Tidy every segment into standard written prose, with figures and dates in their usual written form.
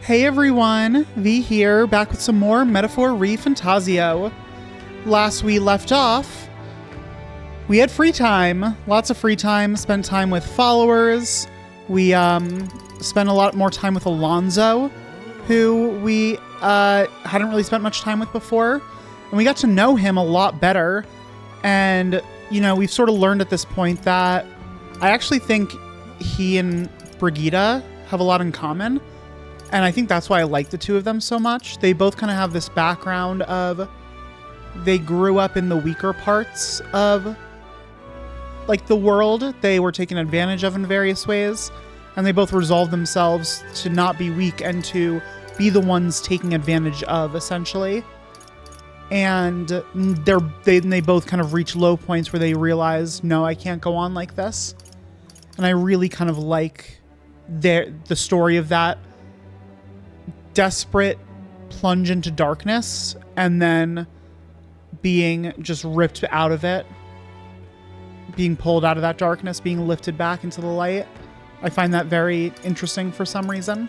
Hey everyone, V here, back with some more Metaphor ReFantazio. Last we left off, we had free time, lots of free time, spent time with followers. We spent a lot more time with Alonzo, who we hadn't really spent much time with before. And we got to know him a lot better. And, you know, we've sort of learned at this point that I actually think he and Brigitte have a lot in common. And I think that's why I like the two of them so much. They both kind of have this background of they grew up in the weaker parts of like the world. They were taken advantage of in various ways. And they both resolved themselves to not be weak and to be the ones taking advantage of, essentially. And they both kind of reach low points where they realize, no, I can't go on like this. And I really kind of like the story of that desperate plunge into darkness and then being just ripped out of it, being pulled out of that darkness, being lifted back into the light. I find that very interesting for some reason.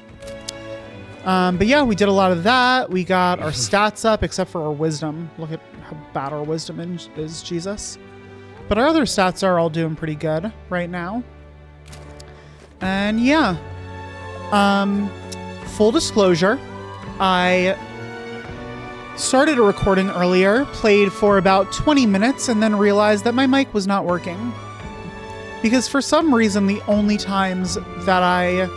But yeah, we did a lot of that. We got our stats up, except for our wisdom. Look at how bad our wisdom is, Jesus. But our other stats are all doing pretty good right now. And yeah. Full disclosure, I started a recording earlier, played for about 20 minutes, and then realized that my mic was not working. Because for some reason, the only times that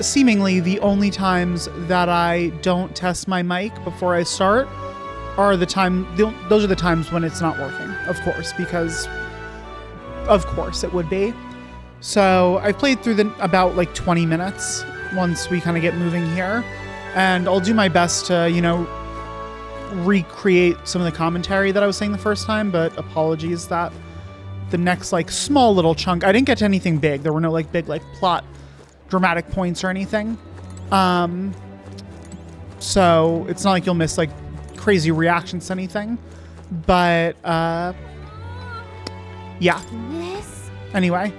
seemingly the only times that I don't test my mic before I start are those are the times when it's not working, of course, because of course it would be. So I played through about like 20 minutes once we kind of get moving here, and I'll do my best to, you know, recreate some of the commentary that I was saying the first time, but apologies that the next like small little chunk, I didn't get to anything big. There were no like big like plot dramatic points or anything. So it's not like you'll miss like crazy reactions to anything, but yeah. Anyway,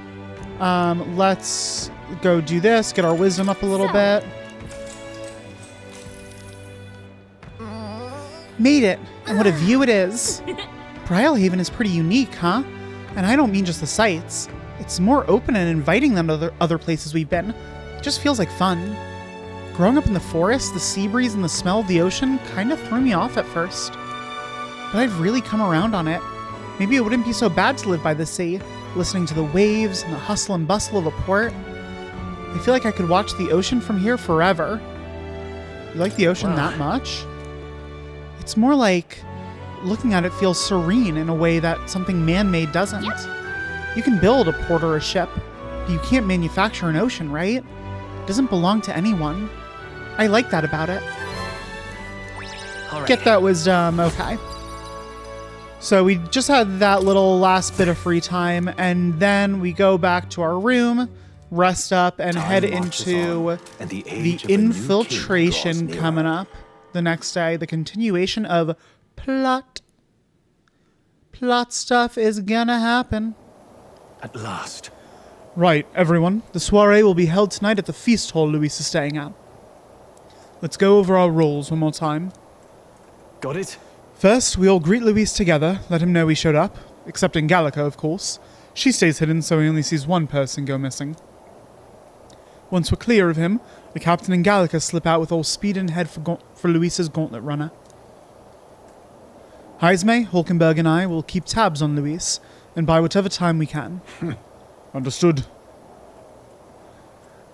let's go do this, get our wisdom up a little bit. Made it, and what a view it is. Brylehaven is pretty unique, huh? And I don't mean just the sights. It's more open and inviting than other places we've been. It just feels like fun. Growing up in the forest, the sea breeze and the smell of the ocean kind of threw me off at first. But I've really come around on it. Maybe it wouldn't be so bad to live by the sea, listening to the waves and the hustle and bustle of a port. I feel like I could watch the ocean from here forever. You like the ocean that much? It's more like looking at it feels serene in a way that something man-made doesn't. You can build a port or a ship, but you can't manufacture an ocean, right? It doesn't belong to anyone. I like that about it. Get that wisdom. Okay. So we just had that little last bit of free time, and then we go back to our room, rest up, and head into the infiltration coming up the next day. The continuation of plot. Plot stuff is gonna happen. At last. Right, everyone. The soiree will be held tonight at the feast hall Luis is staying at. Let's go over our roles one more time. Got it? First, we all greet Luis together, let him know we showed up. Excepting Gallica, of course. She stays hidden so he only sees one person go missing. Once we're clear of him, the captain and Gallica slip out with all speed and head for Luis's gauntlet runner. Heisme, Hulkenberg and I will keep tabs on Luis, and by whatever time we can. Understood.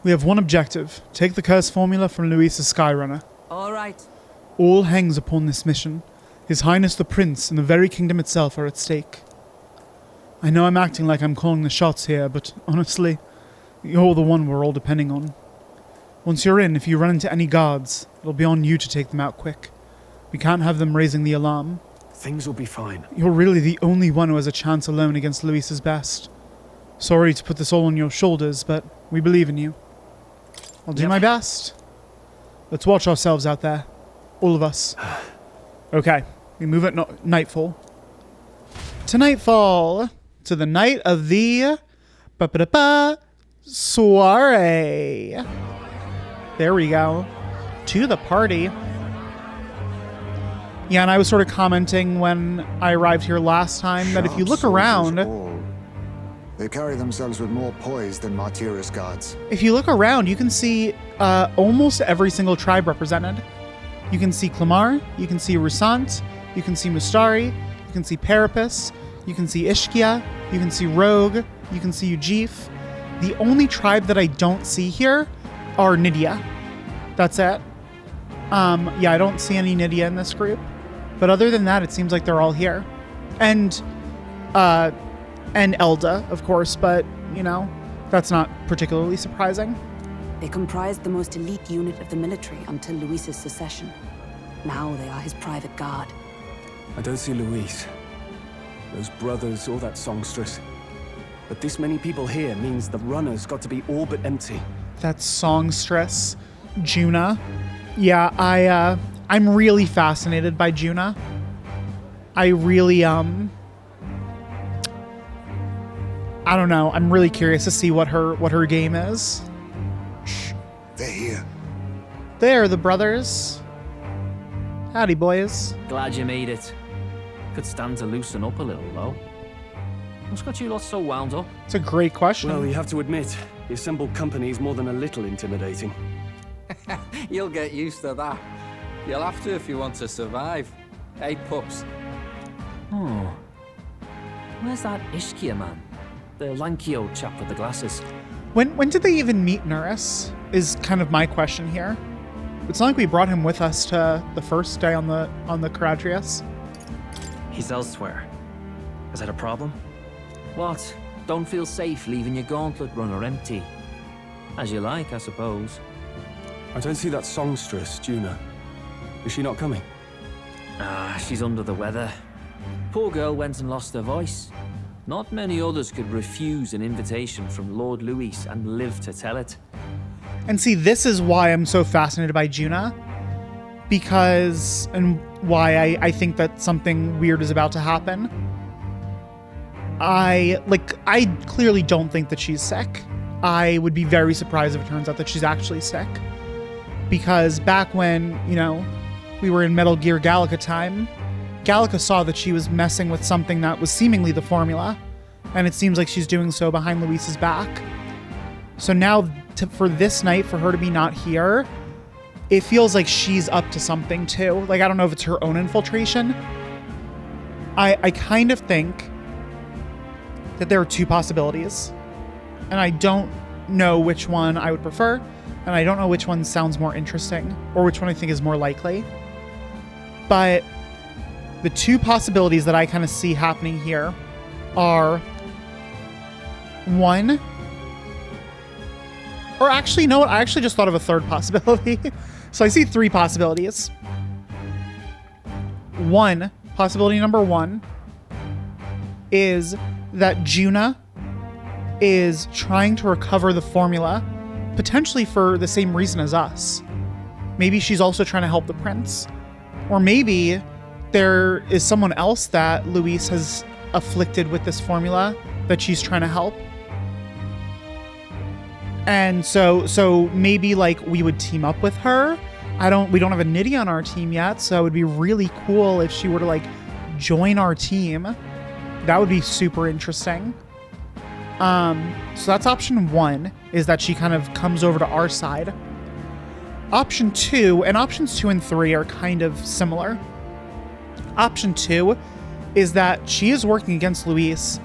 We have one objective. Take the curse formula from Luis's Skyrunner. All right. All hangs upon this mission. His Highness the Prince and the very kingdom itself are at stake. I know I'm acting like I'm calling the shots here, but honestly, you're the one we're all depending on. Once you're in, if you run into any guards, it'll be on you to take them out quick. We can't have them raising the alarm. Things will be fine. You're really the only one who has a chance alone against Luis's best. Sorry to put this all on your shoulders, but we believe in you. I'll do my best. Let's watch ourselves out there. All of us. Okay, we move at nightfall. To nightfall. To the night of the soiree. There we go. To the party. Yeah, and I was sort of commenting when I arrived here last time that if you look around... They carry themselves with more poise than Martyrus guards. If you look around, you can see almost every single tribe represented. You can see Clamar, you can see Rusant, you can see Mustari, you can see Parapus, you can see Ishkia, you can see Rogue, you can see Ujif. The only tribe that I don't see here are Nydia. That's it. Yeah, I don't see any Nydia in this group. But other than that, it seems like they're all here. And Elda, of course, but, you know, that's not particularly surprising. They comprised the most elite unit of the military until Luis's secession. Now they are his private guard. I don't see Luis, those brothers, or that songstress. But this many people here means the runner's got to be all but empty. That songstress, Juna. Yeah, I'm really fascinated by Juna. I really, I don't know. I'm really curious to see what her game is. Shh, they're here. There, the brothers. Howdy, boys. Glad you made it. Could stand to loosen up a little, though. What's got you lot so wound up? It's a great question. Well, you have to admit, the assembled company is more than a little intimidating. You'll get used to that. You'll have to if you want to survive. Hey, pups. Oh. Where's that Ishkia man? The lanky old chap with the glasses. When did they even meet Nuris? Is kind of my question here. It's not like we brought him with us to the first day on the Caradrius. He's elsewhere. Is that a problem? What? Don't feel safe leaving your gauntlet runner empty? As you like, I suppose. I don't see that songstress, Juna. Is she not coming? Ah, she's under the weather. Poor girl went and lost her voice. Not many others could refuse an invitation from Lord Luis and live to tell it. And see, this is why I'm so fascinated by Juna. Because, and why I think that something weird is about to happen. I clearly don't think that she's sick. I would be very surprised if it turns out that she's actually sick. Because back when, you know, we were in Metal Gear Gallica time, Gallica saw that she was messing with something that was seemingly the formula. And it seems like she's doing so behind Luis's back. So now, for this night, for her to be not here, it feels like she's up to something too. Like, I don't know if it's her own infiltration. I kind of think that there are two possibilities. And I don't know which one I would prefer. And I don't know which one sounds more interesting. Or which one I think is more likely. But the two possibilities that I kind of see happening here are... one... Or actually, no, I actually just thought of a third possibility. So I see three possibilities. Possibility number one is that Juna is trying to recover the formula, potentially for the same reason as us. Maybe she's also trying to help the prince. Or maybe there is someone else that Luis has afflicted with this formula that she's trying to help. And so maybe like we would team up with her. We don't have a Nydia on our team yet, so it would be really cool if she were to like join our team. That would be super interesting. So that's option one, is that she kind of comes over to our side. Option two, and options 2 and 3 are kind of similar. Option 2 is that she is working against Luis,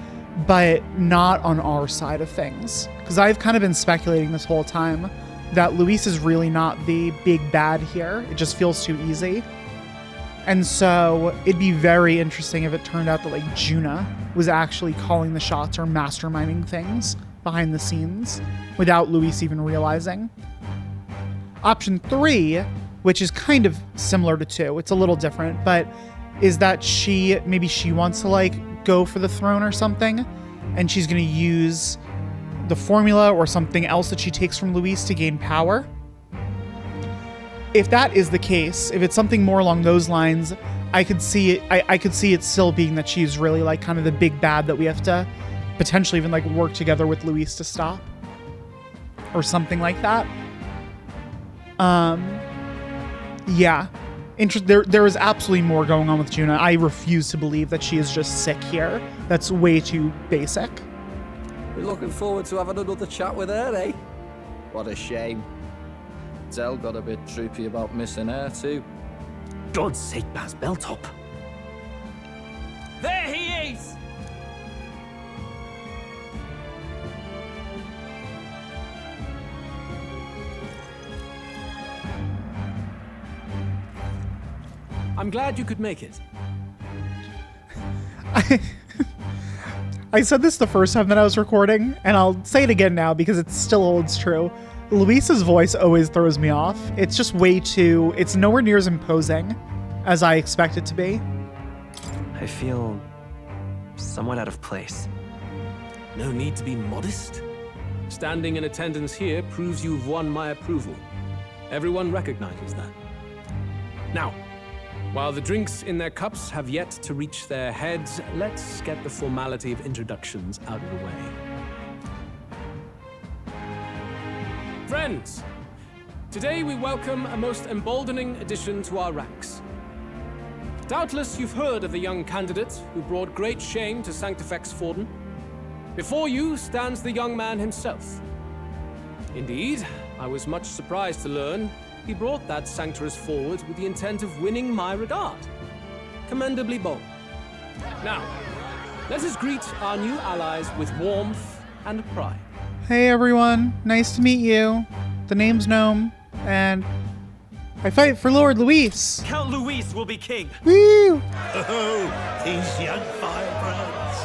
but not on our side of things. Because I've kind of been speculating this whole time that Luis is really not the big bad here. It just feels too easy. And so it'd be very interesting if it turned out that like Juna was actually calling the shots or masterminding things behind the scenes without Luis even realizing. Option 3, which is kind of similar to 2, it's a little different, but is that maybe she wants to like go for the throne or something, and she's going to use the formula or something else that she takes from Luis to gain power. If that is the case, if it's something more along those lines, I could see it. I could see it still being that she's really like kind of the big bad that we have to potentially even like work together with Luis to stop, or something like that. Yeah. There is absolutely more going on with Juna. I refuse to believe that she is just sick here. That's way too basic. We're looking forward to having another chat with her, eh? What a shame. Zell got a bit droopy about missing her, too. God's sake, Baz Belltop. There he is! I'm glad you could make it. I said this the first time that I was recording, and I'll say it again now because it still holds true. Luis's voice always throws me off. It's just way too... It's nowhere near as imposing as I expect it to be. I feel somewhat out of place. No need to be modest. Standing in attendance here proves you've won my approval. Everyone recognizes that. Now, while the drinks in their cups have yet to reach their heads, let's get the formality of introductions out of the way. Friends, today we welcome a most emboldening addition to our ranks. Doubtless you've heard of the young candidate who brought great shame to Sanctifex Forden. Before you stands the young man himself. Indeed, I was much surprised to learn he brought that sanctuaress forward with the intent of winning my regard. Commendably bold. Now, let us greet our new allies with warmth and pride. Hey everyone, nice to meet you. The name's Gnome, and I fight for Lord Luis. Count Luis will be king. Woo! Oh, these young firebrands.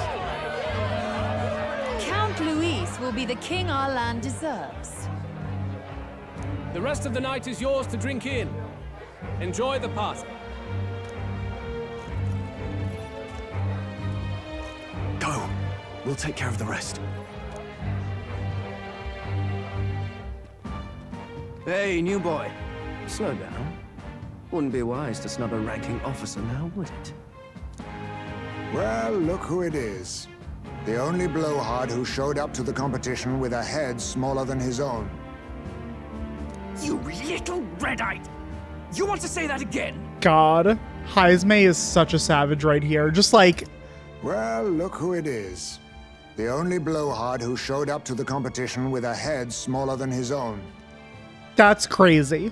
Count Luis will be the king our land deserves. The rest of the night is yours to drink in. Enjoy the party. Go. We'll take care of the rest. Hey, new boy. Slow down. Wouldn't be wise to snub a ranking officer now, would it? Well, look who it is. The only blowhard who showed up to the competition with a head smaller than his own. You little red-eyed! You want to say that again? God, Heisme is such a savage right here. Just like... Well, look who it is. The only blowhard who showed up to the competition with a head smaller than his own. That's crazy.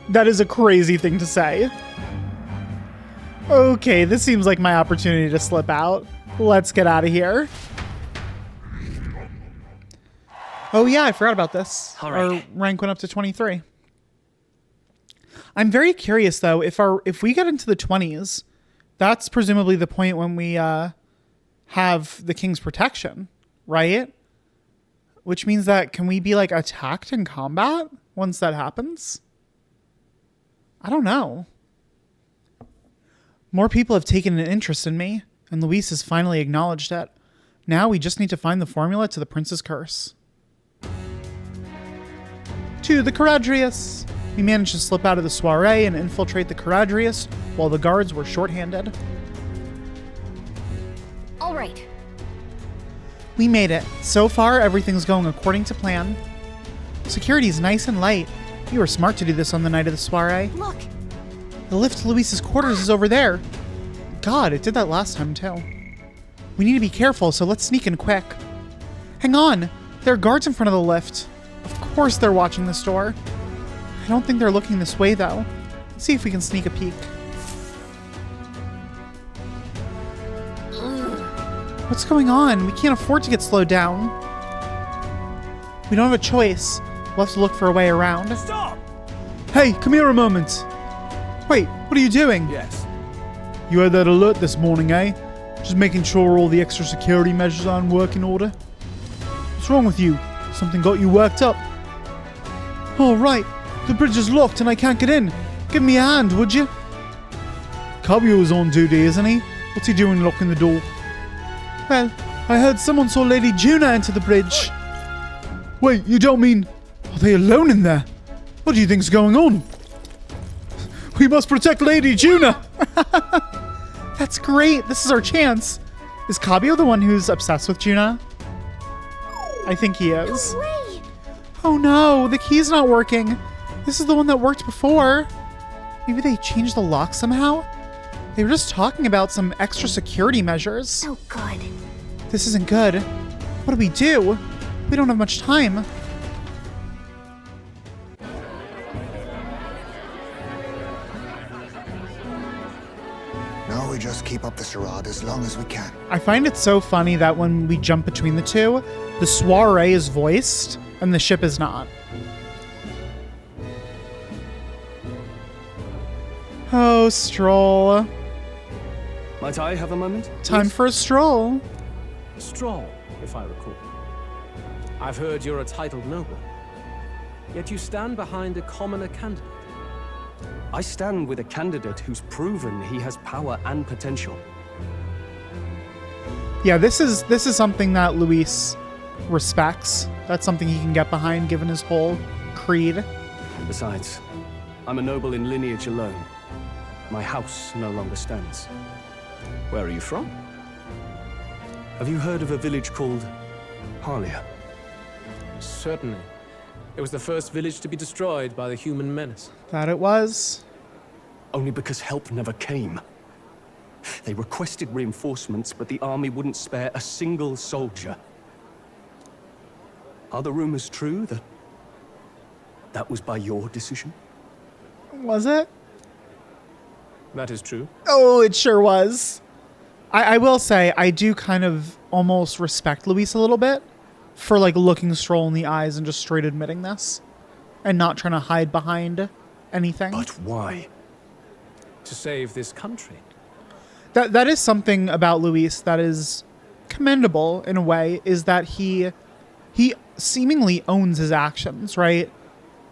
That is a crazy thing to say. Okay, this seems like my opportunity to slip out. Let's get out of here. Oh yeah, I forgot about this. All right. Our rank went up to 23. I'm very curious though, if we get into the 20s, that's presumably the point when we have the king's protection, right? Which means that can we be like attacked in combat once that happens? I don't know. More people have taken an interest in me, and Luis has finally acknowledged it. Now we just need to find the formula to the prince's curse. To the Caradrius! We managed to slip out of the soiree and infiltrate the Caradrius while the guards were short-handed. All right. We made it. So far, everything's going according to plan. Security's nice and light. You were smart to do this on the night of the soiree. Look! The lift to Luis's quarters is over there. God, it did that last time too. We need to be careful, so let's sneak in quick. Hang on! There are guards in front of the lift. Of course they're watching this door. I don't think they're looking this way though. Let's see if we can sneak a peek. What's going on? We can't afford to get slowed down. We don't have a choice. We'll have to look for a way around. Stop! Hey, come here a moment. Wait, what are you doing? Yes. You had that alert this morning, eh? Just making sure all the extra security measures are in working order. What's wrong with you? Something got you worked up? Oh, right. The bridge is locked and I can't get in. Give me a hand, would you? Cabio's on duty, isn't he? What's he doing locking the door? Well, I heard someone saw Lady Juna enter the bridge. Wait, you don't mean... Are they alone in there? What do you think's going on? We must protect Lady Juna! That's great. This is our chance. Is Cabio the one who's obsessed with Juna? I think he is. No way! Oh no, the key's not working. This is the one that worked before. Maybe they changed the lock somehow? They were just talking about some extra security measures. Oh, God. This isn't good. What do we do? We don't have much time. No, we just keep up the charade as long as we can. I find it so funny that when we jump between the two, the soiree is voiced and the ship is not. Oh, stroll. Might I have a moment? Time for a stroll. Stroll, if I recall. I've heard you're a titled noble. Yet you stand behind a commoner candidate. I stand with a candidate who's proven he has power and potential. Yeah, this is something that Luis respects. That's something he can get behind given his whole creed. Besides, I'm a noble in lineage alone. My house no longer stands. Where are you from? Have you heard of a village called Harlia? Certainly. It was the first village to be destroyed by the human menace. That it was. Only because help never came. They requested reinforcements, but the army wouldn't spare a single soldier. Are the rumors true that was by your decision? Was it? That is true. Oh, it sure was. I will say, I do kind of almost respect Luis a little bit for like looking Stroll in the eyes and just straight admitting this and not trying to hide behind anything. But why? To save this country. That is something about Luis that is commendable in a way, is that he seemingly owns his actions, right?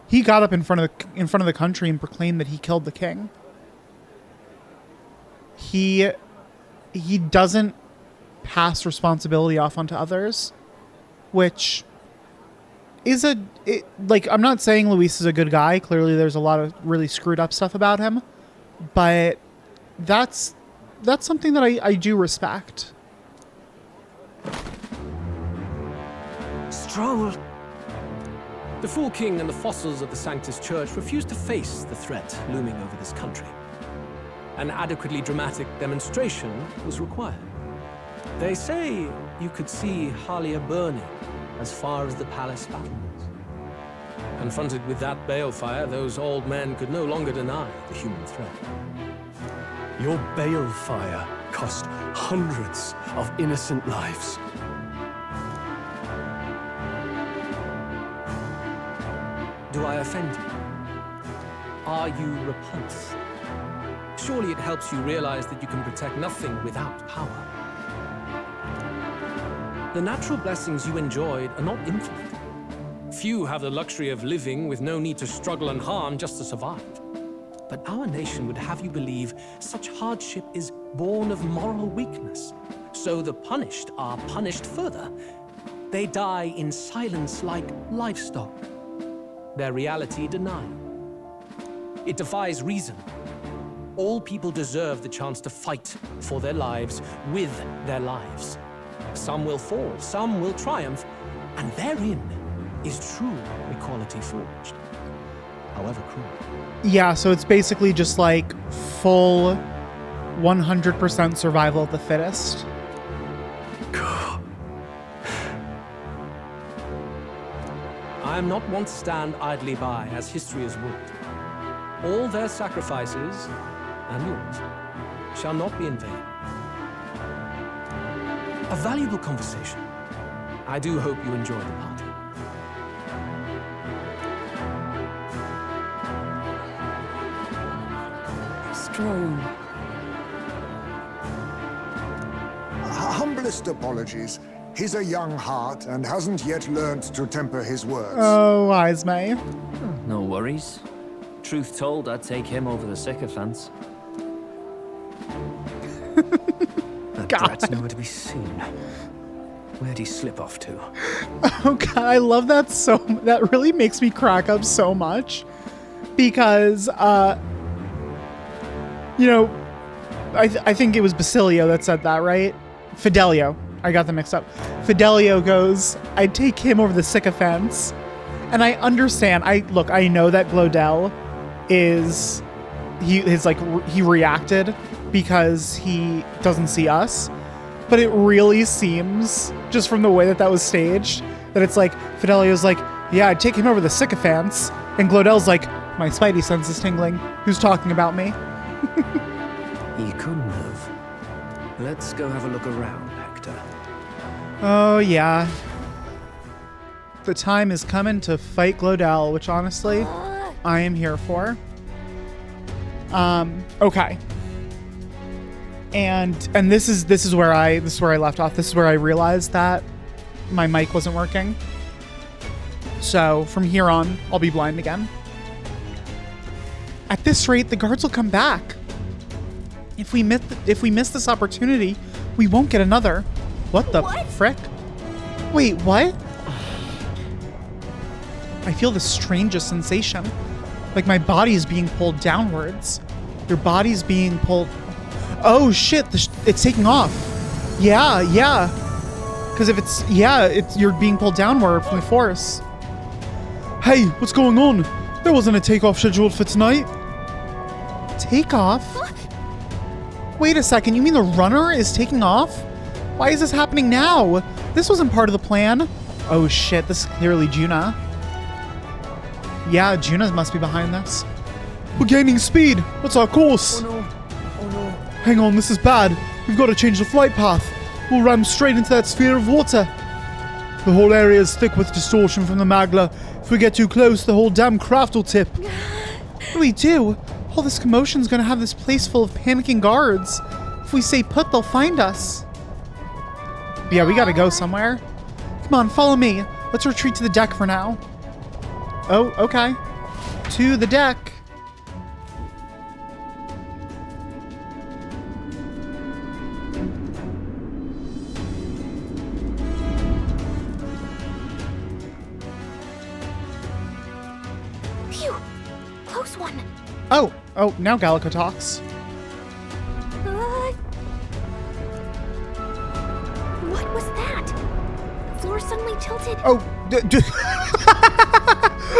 He got up in front of the country and proclaimed that he killed the king. He doesn't pass responsibility off onto others, which is I'm not saying Luis is a good guy. Clearly there's a lot of really screwed up stuff about him, but that's something that I do respect. Stroll. The Fool King and the fossils of the Sanctus Church refused to face the threat looming over this country. An adequately dramatic demonstration was required. They say you could see Harlia burning as far as the palace battlements. Confronted with that balefire, those old men could no longer deny the human threat. Your balefire cost hundreds of innocent lives. Do I offend you? Are you repulsed? Surely it helps you realize that you can protect nothing without power. The natural blessings you enjoyed are not infinite. Few have the luxury of living with no need to struggle and harm just to survive. But our nation would have you believe such hardship is born of moral weakness. So the punished are punished further. They die in silence like livestock. Their reality denied. It defies reason. All people deserve the chance to fight for their lives with their lives. Some will fall, some will triumph, and therein is true equality forged, however cruel. Yeah, so it's basically just like full 100% survival of the fittest. I am not one to stand idly by as history has worked. All their sacrifices, and yours, shall not be in vain. A valuable conversation. I do hope you enjoy the party. Strong. Humblest apologies. He's a young heart and hasn't yet learned to temper his words. Oh, wise May. No worries. Truth told, I'd take him over the sycophants. That brat's nowhere to be seen. Where'd he slip off to? Oh God, I love that so. That really makes me crack up so much, because you know, I think it was Basilio that said that, right? Fidelio. I got them mixed up. Fidelio goes, I'd take him over the sycophants. And I understand. I know that Glodell he reacted because he doesn't see us. But it really seems, just from the way that was staged, that it's like, Fidelio's like, yeah, I'd take him over the sycophants. And Glodell's like, my spidey sense is tingling. Who's talking about me? He couldn't have. Let's go have a look around, Hector. Oh, yeah. The time is coming to fight Glodell, which honestly, I am here for. Okay. And this is where I left off. This is where I realized that my mic wasn't working. So from here on, I'll be blind again. At this rate, the guards will come back. If we miss this opportunity, we won't get another. What the frick? Wait, what? I feel the strangest sensation. Like my body is being pulled downwards. Your body's being pulled... Oh shit, it's taking off. Yeah. Because if you're being pulled downward from the force. Hey, what's going on? There wasn't a takeoff scheduled for tonight. Takeoff? Wait a second, you mean the runner is taking off? Why is this happening now? This wasn't part of the plan. Oh shit, this is clearly Juna. Yeah, Juna must be behind this. We're gaining speed. What's our course? Oh no. Hang on, this is bad. We've got to change the flight path. We'll ram straight into that sphere of water. The whole area is thick with distortion from the magla. If we get too close, the whole damn craft will tip. What do we do? All this commotion's gonna have this place full of panicking guards. If we stay put, they'll find us. Yeah, we gotta go somewhere. Come on, follow me. Let's retreat to the deck for now. Oh, okay. To the deck. Phew! Close one. Oh, now Gallica talks. What was that? The floor suddenly tilted. Oh,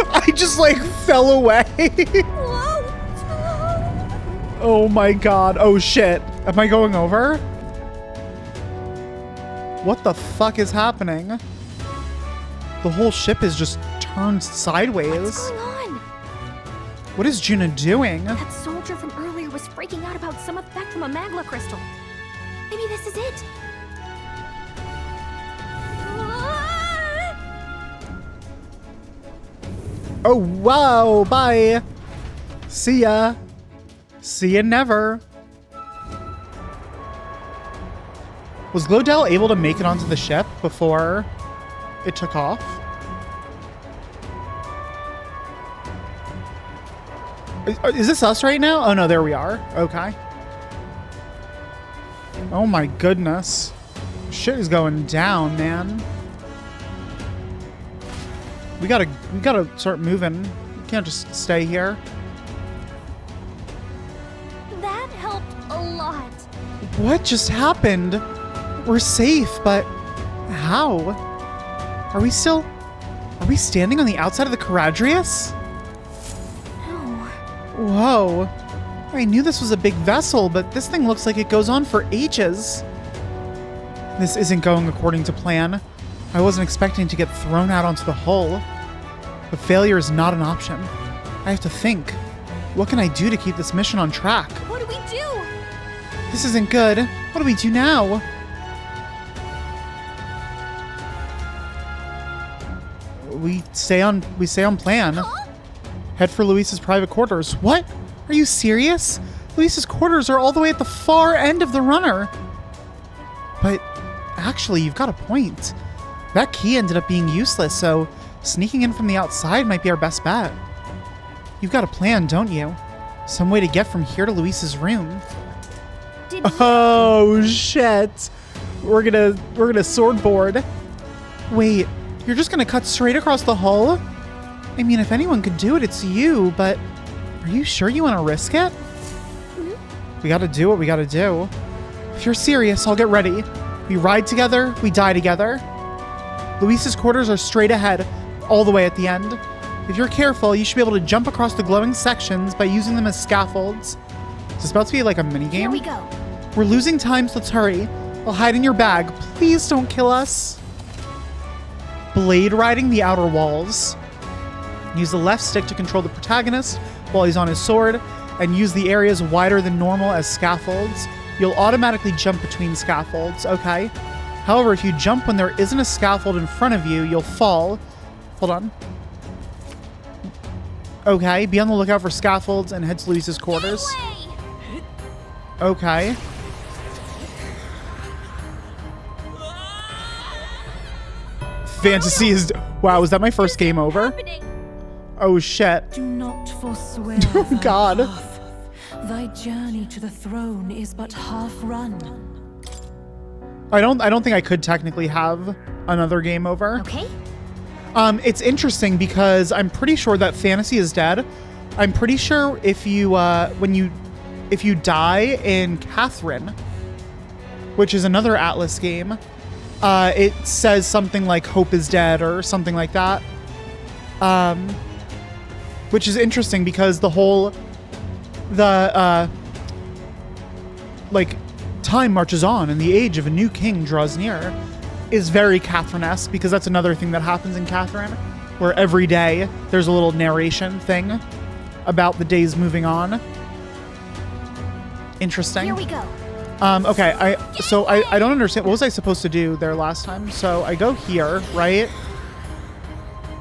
I just fell away. Whoa! Oh my god. Oh shit. Am I going over? What the fuck is happening? The whole ship is just turned sideways. What's going on? What is Juna doing? That soldier from earlier was freaking out about some effect from a magla crystal. Maybe this is it. Oh, wow. Bye. See ya. See ya never. Was Glodell able to make it onto the ship before it took off? Is this us right now? Oh, no, there we are. Okay. Oh, my goodness. Shit is going down, man. We gotta start moving. We can't just stay here. That helped a lot. What just happened? We're safe, but how? Are we standing on the outside of the Caradrius? No. Whoa. I knew this was a big vessel, but this thing looks like it goes on for ages. This isn't going according to plan. I wasn't expecting to get thrown out onto the hull. But failure is not an option. I have to think. What can I do to keep this mission on track? What do we do? This isn't good. What do we do now? We stay on plan. Huh? Head for Luis's private quarters. What? Are you serious? Luis's quarters are all the way at the far end of the runner. But actually, you've got a point. That key ended up being useless, so sneaking in from the outside might be our best bet. You've got a plan, don't you? Some way to get from here to Luis's room. Oh shit! We're gonna swordboard. Wait, you're just gonna cut straight across the hull? I mean, if anyone could do it, it's you. But are you sure you want to risk it? We gotta do what we gotta do. If you're serious, I'll get ready. We ride together, we die together. Luis's quarters are straight ahead. all the way at the end. If you're careful, you should be able to jump across the glowing sections by using them as scaffolds. Is this about to be like a minigame? Here we go. We're losing time, so let's hurry. I'll hide in your bag. Please don't kill us. Blade riding the outer walls. Use the left stick to control the protagonist while he's on his sword, and use the areas wider than normal as scaffolds. You'll automatically jump between scaffolds, okay? However, if you jump when there isn't a scaffold in front of you, you'll fall. Hold on. Okay, be on the lookout for scaffolds and head to Luis's quarters. Okay. Fantasy is... Wow, is that my first game over? Oh, shit. Do not forswear Oh, God. thy path. Thy journey to the throne is but half run. I don't think I could technically have another game over. Okay. It's interesting because I'm pretty sure that Fantasy is dead. I'm pretty sure if you if you die in Catherine, which is another Atlas game, it says something like Hope is dead or something like that. Which is interesting because like time marches on and the age of a new king draws near is very Catherine-esque, because that's another thing that happens in Catherine, where every day there's a little narration thing about the days moving on. Interesting. Here we go. Okay, I don't understand. What was I supposed to do there last time? So I go here, right?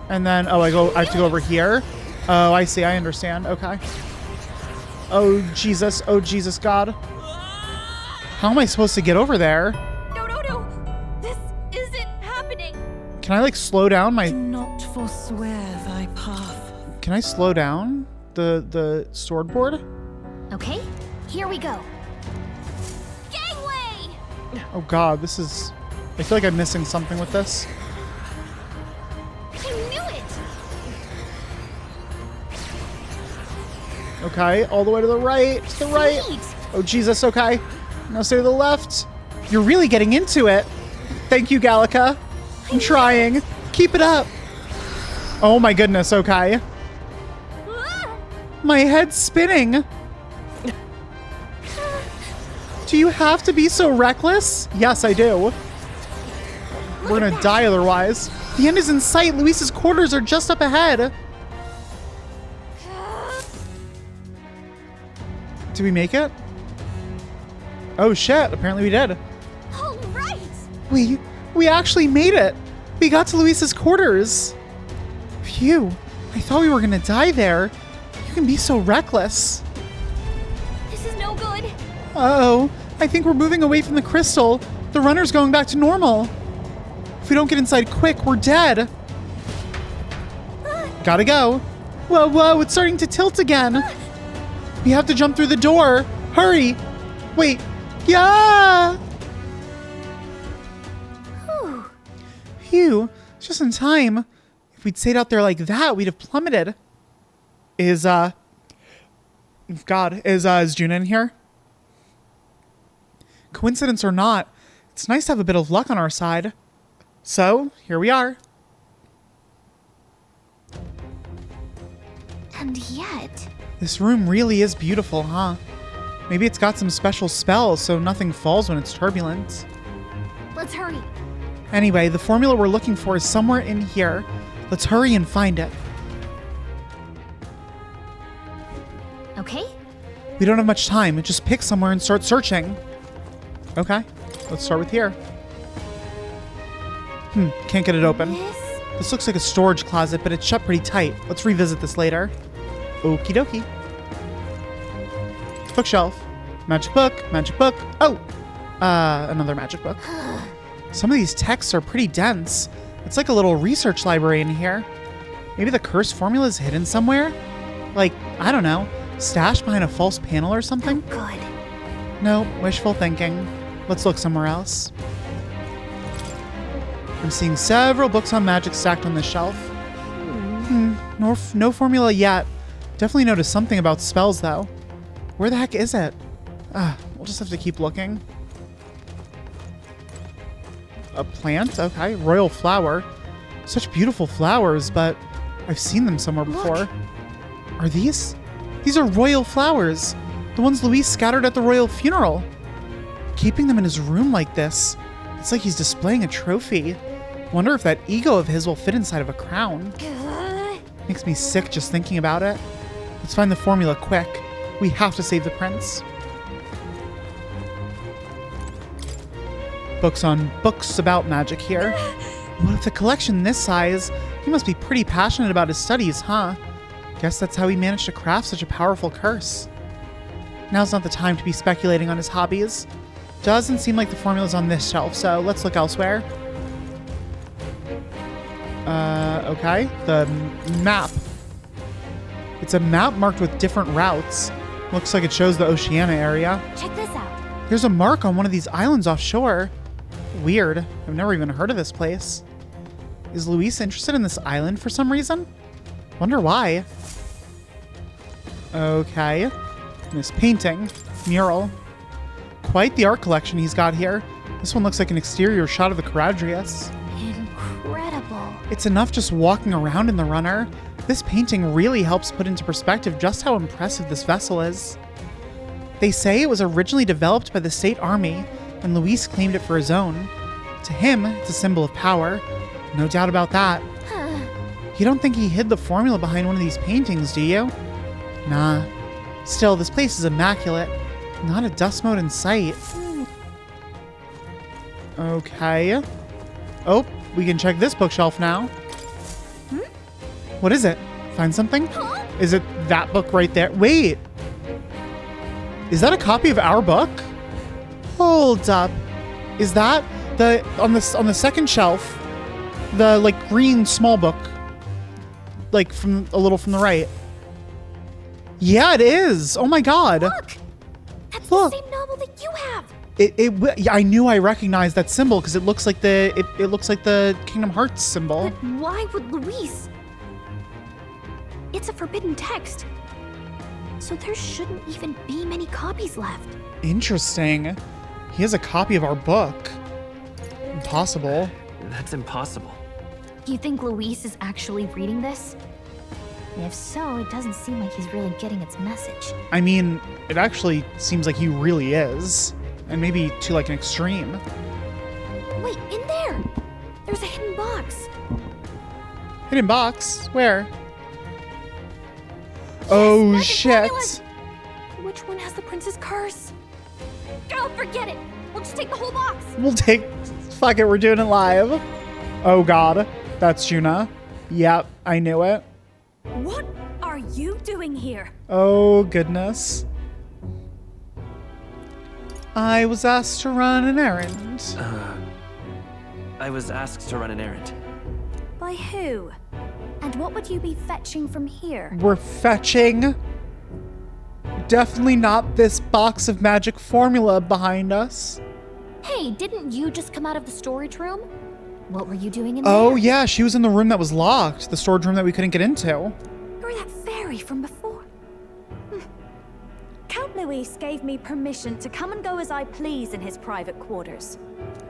And then, I have to go over here. Oh, I see. I understand. Okay. Oh, Jesus. Oh, Jesus, God. How am I supposed to get over there? No. This isn't happening. Can I, like, slow down my... Do not forswear thy path. Can I slow down the sword board? Okay, here we go. Gangway! Oh, God. This is... I feel like I'm missing something with this. I knew it! Okay, all the way to the right. To the right. Sweet. Oh, Jesus. Okay. Now stay to the left. You're really getting into it. Thank you, Gallica. I'm trying. Keep it up. Oh, my goodness. Okay. My head's spinning. Do you have to be so reckless? Yes, I do. We're gonna die otherwise. The end is in sight. Luis's quarters are just up ahead. Did we make it? Oh shit, apparently we did. All right. We actually made it. We got to Luis's quarters. Phew, I thought we were gonna die there. You can be so reckless. This is no good. Uh-oh, I think we're moving away from the crystal. The runner's going back to normal. If we don't get inside quick, we're dead. Gotta go. Whoa, it's starting to tilt again. We have to jump through the door. Hurry. Wait. Yeah. Phew. Just in time. If we'd stayed out there like that, we'd have plummeted. Is Juna in here? Coincidence or not, it's nice to have a bit of luck on our side. So, here we are. And yet... This room really is beautiful, huh? Maybe it's got some special spells so nothing falls when it's turbulent. Let's hurry. Anyway, the formula we're looking for is somewhere in here. Let's hurry and find it. Okay. We don't have much time. Just pick somewhere and start searching. Okay, let's start with here. Can't get it open. This looks like a storage closet, but it's shut pretty tight. Let's revisit this later. Okie dokie. Bookshelf. Magic book. Magic book. Oh! Another magic book. Some of these texts are pretty dense. It's like a little research library in here. Maybe the curse formula is hidden somewhere? Like, I don't know, stashed behind a false panel or something? Oh, good. No, wishful thinking. Let's look somewhere else. I'm seeing several books on magic stacked on this shelf. No formula yet. Definitely noticed something about spells, though. Where the heck is it? We'll just have to keep looking. A plant? Okay. Royal flower. Such beautiful flowers, but I've seen them somewhere before. Look. Are these? These are royal flowers. The ones Luis scattered at the royal funeral. Keeping them in his room like this, it's like he's displaying a trophy. Wonder if that ego of his will fit inside of a crown. Makes me sick just thinking about it. Let's find the formula quick. We have to save the prince. Books about magic here. What with a collection this size? He must be pretty passionate about his studies, huh? Guess that's how he managed to craft such a powerful curse. Now's not the time to be speculating on his hobbies. Doesn't seem like the formula's on this shelf, so let's look elsewhere. Okay. The map. It's a map marked with different routes. Looks like it shows the Oceania area. Check this out. There's a mark on one of these islands offshore. Weird. I've never even heard of this place. Is Luis interested in this island for some reason? Wonder why. Okay. And this painting. Mural. Quite the art collection he's got here. This one looks like an exterior shot of the Caradrius. Incredible. It's enough just walking around in the runner. This painting really helps put into perspective just how impressive this vessel is. They say it was originally developed by the state army, and Luis claimed it for his own. To him, it's a symbol of power. No doubt about that. You don't think he hid the formula behind one of these paintings, do you? Nah. Still, this place is immaculate. Not a dust mote in sight. Okay. Oh, we can check this bookshelf now. What is it? Find something? Is it that book right there? Wait. Is that a copy of our book? Hold up. Is that the on the second shelf? The like green small book. Like from a little from the right. Yeah, it is. Oh my god. Look. That's the same novel that you have. Yeah, I knew I recognized that symbol because it looks like it looks like the Kingdom Hearts symbol. But why would Luis? It's a forbidden text. So there shouldn't even be many copies left. Interesting. He has a copy of our book. Impossible. That's impossible. You think Luis is actually reading this? If so, it doesn't seem like he's really getting its message. I mean, it actually seems like he really is. And maybe to like an extreme. Wait, in there! There's a hidden box. Hidden box? Where? Oh, shit. Which one has the prince's curse? Oh, forget it. We'll just take the whole box. Fuck it, we're doing it live. Oh god, that's Juna. Yep, I knew it. What are you doing here? Oh goodness. I was asked to run an errand. I was asked to run an errand. By who? And what would you be fetching from here? We're fetching. Definitely not this box of magic formula behind us. Hey, didn't you just come out of the storage room? What were you doing in there? Oh yeah, she was in the room that was locked. The storage room that we couldn't get into. You're that fairy from before. Count Luis gave me permission to come and go as I please in his private quarters.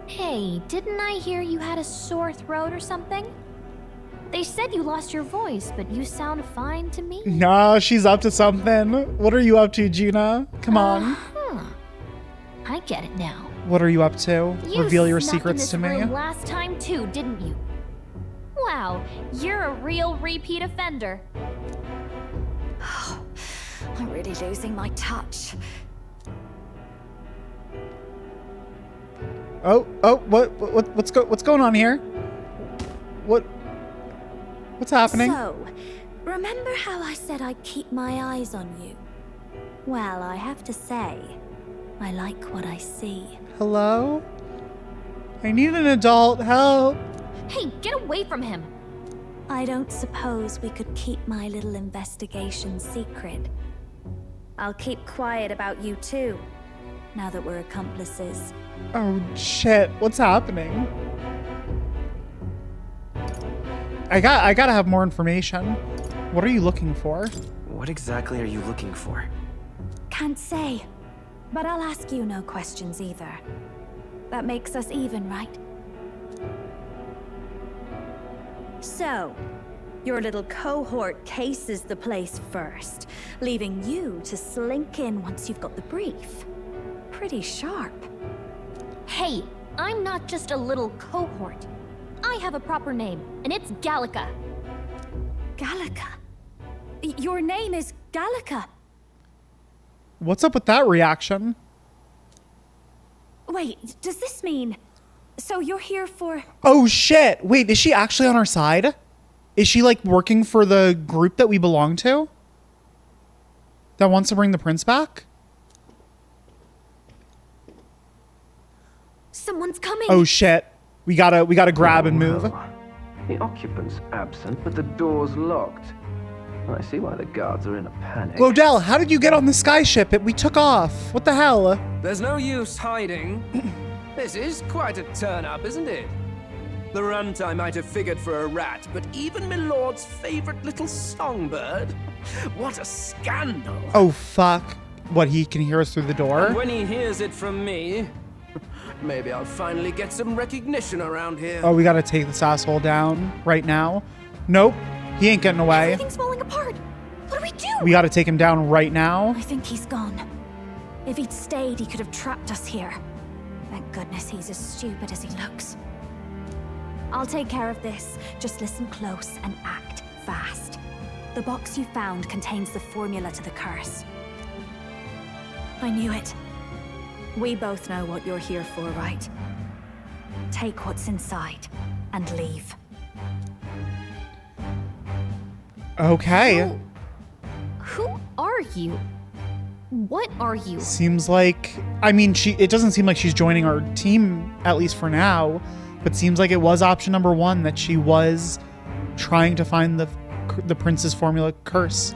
Hey, didn't I hear you had a sore throat or something? They said you lost your voice, but you sound fine to me. Nah, she's up to something. What are you up to, Gina? Come on. I get it now. What are you up to? You Reveal your snuck secrets in to this me. room last time too, didn't you? Wow, you're a real repeat offender. I'm really losing my touch. What's going on here? What's happening? So, remember how I said I'd keep my eyes on you? Well, I have to say, I like what I see. Hello? I need an adult. Help. Hey, get away from him. I don't suppose we could keep my little investigation secret. I'll keep quiet about you too, now that we're accomplices. Oh shit, what's happening? I gotta have more information. What are you looking for? What exactly are you looking for? Can't say, but I'll ask you no questions either. That makes us even, right? So, your little cohort cases the place first, leaving you to slink in once you've got the brief. Pretty sharp. Hey, I'm not just a little cohort. I have a proper name, and it's Gallica. Gallica? Your name is Gallica. What's up with that reaction? Wait, does this mean... So you're here for... Oh shit! Wait, is she actually on our side? Is she like working for the group that we belong to? That wants to bring the prince back? Someone's coming. Oh shit. We gotta grab and move. The occupant's absent, but the door's locked. I see why the guards are in a panic. Glodell, how did you get on the skyship? We took off. What the hell? There's no use hiding. This is quite a turn-up, isn't it? The runt I might have figured for a rat, but even my lord's favorite little songbird? What a scandal! Oh fuck. What, he can hear us through the door? And when he hears it from me, maybe I'll finally get some recognition around here. Oh, we gotta take this asshole down right now. Nope. He ain't getting away. Everything's falling apart. What do we do? We gotta take him down right now. I think he's gone. If he'd stayed, he could have trapped us here. Thank goodness he's as stupid as he looks. I'll take care of this. Just listen close and act fast. The box you found contains the formula to the curse. I knew it. We both know what you're here for, right? Take what's inside and leave. Okay. Who are you? What are you? Seems like, I mean, it doesn't seem like she's joining our team, at least for now, but seems like it was option number one, that she was trying to find the prince's formula curse.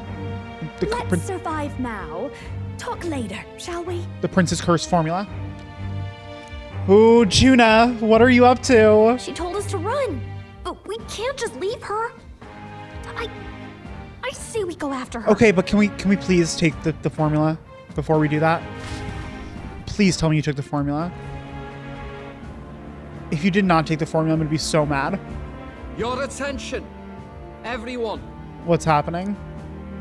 Let's survive now. Talk later, shall we? The prince's curse formula. Ooh, Juna, what are you up to? She told us to run, but we can't just leave her. I say we go after her. Okay, but can we please take the formula before we do that? Please tell me you took the formula. If you did not take the formula, I'm gonna be so mad. Your attention, everyone. What's happening?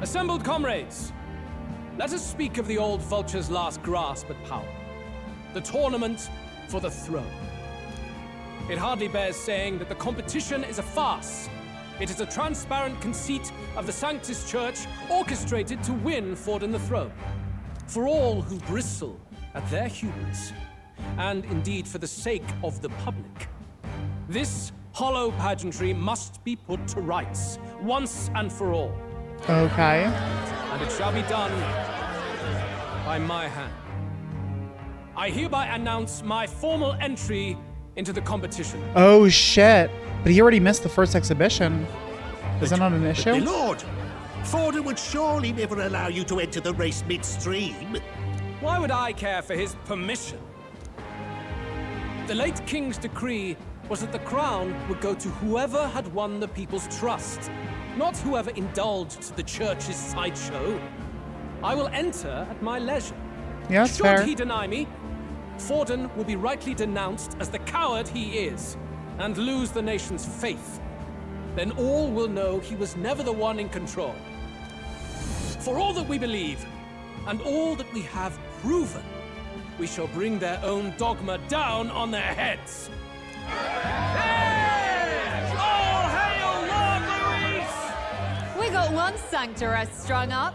Assembled comrades, let us speak of the old vulture's last grasp at power. The tournament for the throne. It hardly bears saying that the competition is a farce. It is a transparent conceit of the Sanctus Church orchestrated to win Forden the throne. For all who bristle at their hubris, and indeed for the sake of the public, this hollow pageantry must be put to rights, once and for all. Okay. And it shall be done by my hand. I hereby announce my formal entry into the competition. Oh shit. But he already missed the first exhibition. Is that not an issue? My lord, Forden would surely never allow you to enter the race midstream. Why would I care for his permission? The late king's decree was that the crown would go to whoever had won the people's trust, not whoever indulged the church's sideshow. I will enter at my leisure. Yeah, that's Should fair. he deny me, Forden will be rightly denounced as the coward he is, and lose the nation's faith. Then all will know he was never the one in control. For all that we believe, and all that we have proven, we shall bring their own dogma down on their heads. All hail Lord Luis! We got one sanctoress strung up.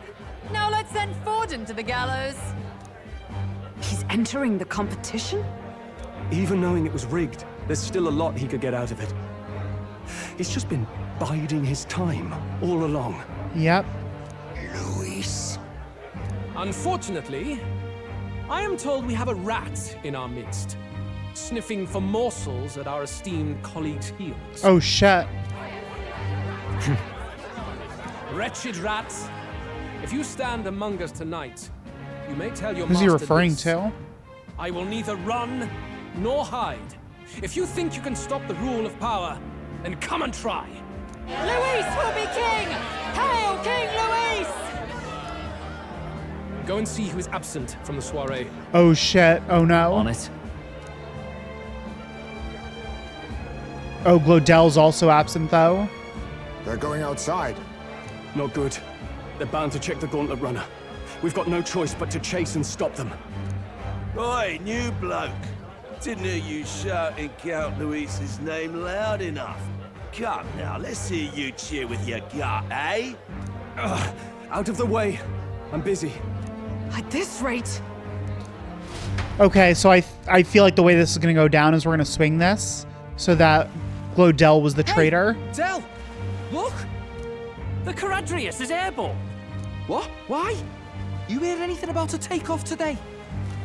Now let's send Forden to the gallows. He's entering the competition? Even knowing it was rigged, there's still a lot he could get out of it. He's just been biding his time all along. Yep. Luis. Unfortunately, I am told we have a rat in our midst, sniffing for morsels at our esteemed colleague's heels. Oh shit. Wretched rat, if you stand among us tonight, you may tell your Who's he master referring this. to? I will neither run nor hide. If you think you can stop the rule of power, then come and try. Luis will be king! Hail King Luis! Go and see who is absent from the soiree. Oh shit. Oh no. On it. Oh, Glodell's also absent though. They're going outside. Not good. They're bound to check the Gauntlet Runner. We've got no choice but to chase and stop them. Oi, new bloke. Didn't hear you shouting Count Luis's name loud enough. Come now, let's hear you cheer with your gut, eh? Out of the way. I'm busy. At this rate... Okay, so I feel like the way this is going to go down is we're going to swing this so that Glodell was the traitor. Del! Look! The Caradrius is airborne. What? Why? You hear anything about a takeoff today?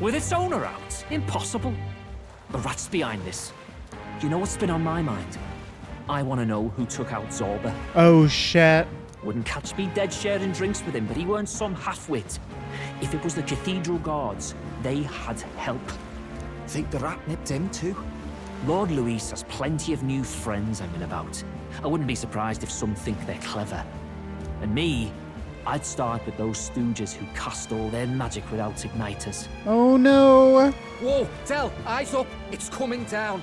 With its owner out? Impossible. The rat's behind this. You know what's been on my mind? I want to know who took out Zorba. Oh, shit. Wouldn't catch me dead sharing drinks with him, but he weren't some half-wit. If it was the Cathedral Guards, they had help. Think the rat nipped him too? Lord Luis has plenty of new friends I'm in about. I wouldn't be surprised if some think they're clever. And me, I'd start with those stooges who cast all their magic without igniters. Oh, no. Whoa, Del, eyes up. It's coming down.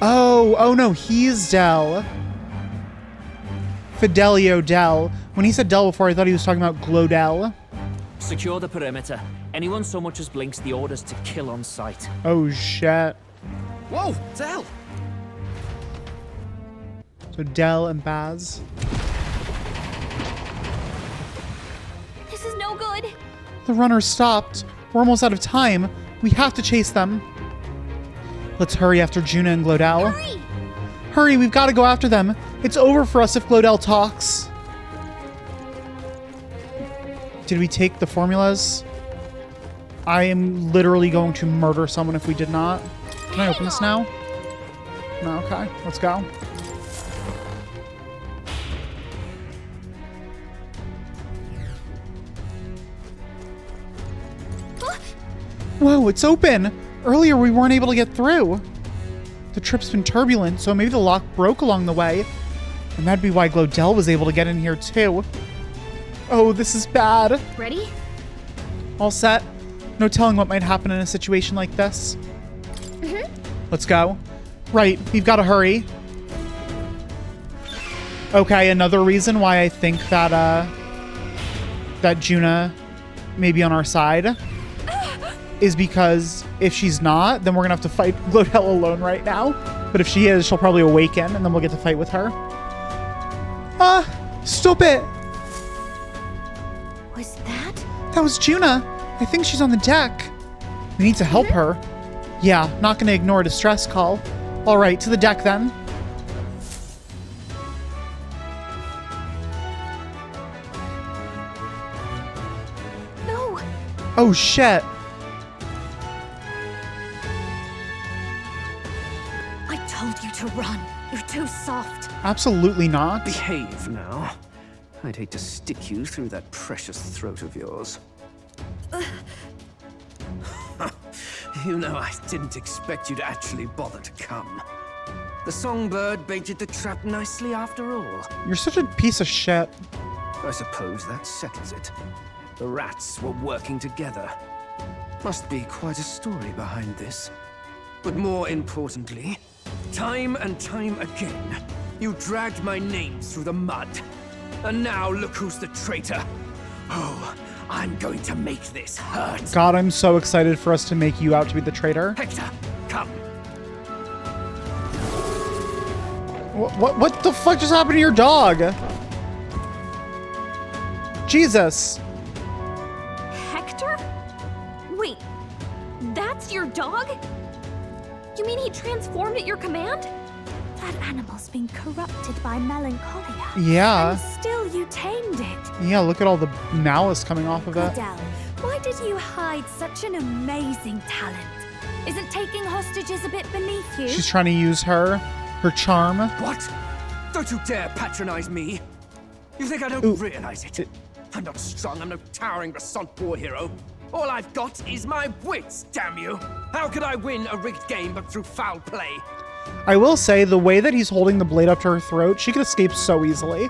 Oh no, he's Del. Fidelio Del. When he said Del before, I thought he was talking about Glodell. Secure the perimeter. Anyone so much as blinks, the orders to kill on sight. Oh, shit. Whoa, Del! So Del and Baz. This is no good. The runner stopped. We're almost out of time. We have to chase them. Let's hurry after Juna and Glodell. Hurry! Hurry, we've got to go after them. It's over for us if Glodell talks. Did we take the formulas? I am literally going to murder someone if we did not. Can I open this now? No, okay. Let's go. Whoa, it's open! Earlier we weren't able to get through. The trip's been turbulent, so maybe the lock broke along the way. And that'd be why Glodell was able to get in here too. Oh, this is bad. Ready? All set. No telling what might happen in a situation like this. Let's go. Right, we've got to hurry. Okay, another reason why I think that that Juna may be on our side is because if she's not, then we're gonna have to fight Glodell alone right now. But if she is, she'll probably awaken, and then we'll get to fight with her. Stop it! Was that? That was Juna. I think she's on the deck. We need to help her. Yeah, not gonna ignore a distress call. All right, to the deck then. No. Oh shit. I told you to run. You're too soft. Absolutely not. Behave now. I'd hate to stick you through that precious throat of yours. You know, I didn't expect you to actually bother to come. The songbird baited the trap nicely after all. You're such a piece of shit. I suppose that settles it. The rats were working together. Must be quite a story behind this. But more importantly, time and time again, you dragged my name through the mud. And now look who's the traitor. Oh, I'm going to make this hurt. God, I'm so excited for us to make you out to be the traitor. Hector, come. What the fuck just happened to your dog? Jesus. Hector? Wait, that's your dog? You mean he transformed at your command? That animal's been corrupted by melancholia. Yeah. And still you tamed it. Yeah, look at all the malice coming off of it. Glodell, why did you hide such an amazing talent? Isn't taking hostages a bit beneath you? She's trying to use her charm. What? Don't you dare patronize me. You think I don't realize it? I'm not strong, I'm no towering Rassant war hero. All I've got is my wits, damn you. How could I win a rigged game but through foul play? I will say, the way that he's holding the blade up to her throat, she could escape so easily.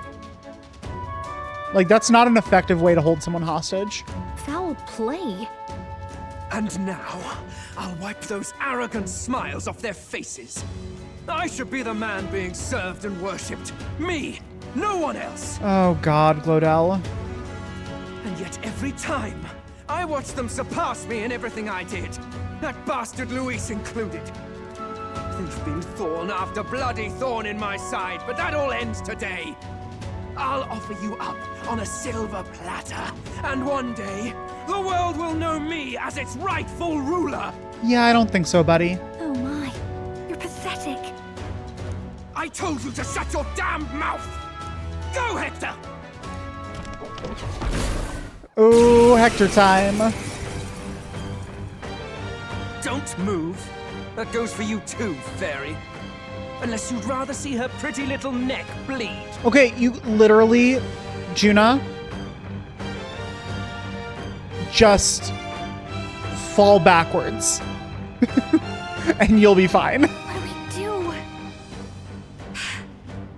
Like, that's not an effective way to hold someone hostage. Foul play? And now, I'll wipe those arrogant smiles off their faces. I should be the man being served and worshipped. Me, no one else. Oh God, Glodell. And yet every time, I watch them surpass me in everything I did. That bastard Luis included. They've been thorn after bloody thorn in my side, but that all ends today. I'll offer you up on a silver platter, and one day, the world will know me as its rightful ruler. Yeah, I don't think so, buddy. Oh my, you're pathetic. I told you to shut your damned mouth! Go, Hector! Oh, Hector time. Don't move. That goes for you too, fairy. Unless you'd rather see her pretty little neck bleed. Okay, you literally, Juna, just fall backwards. And you'll be fine. What do we do?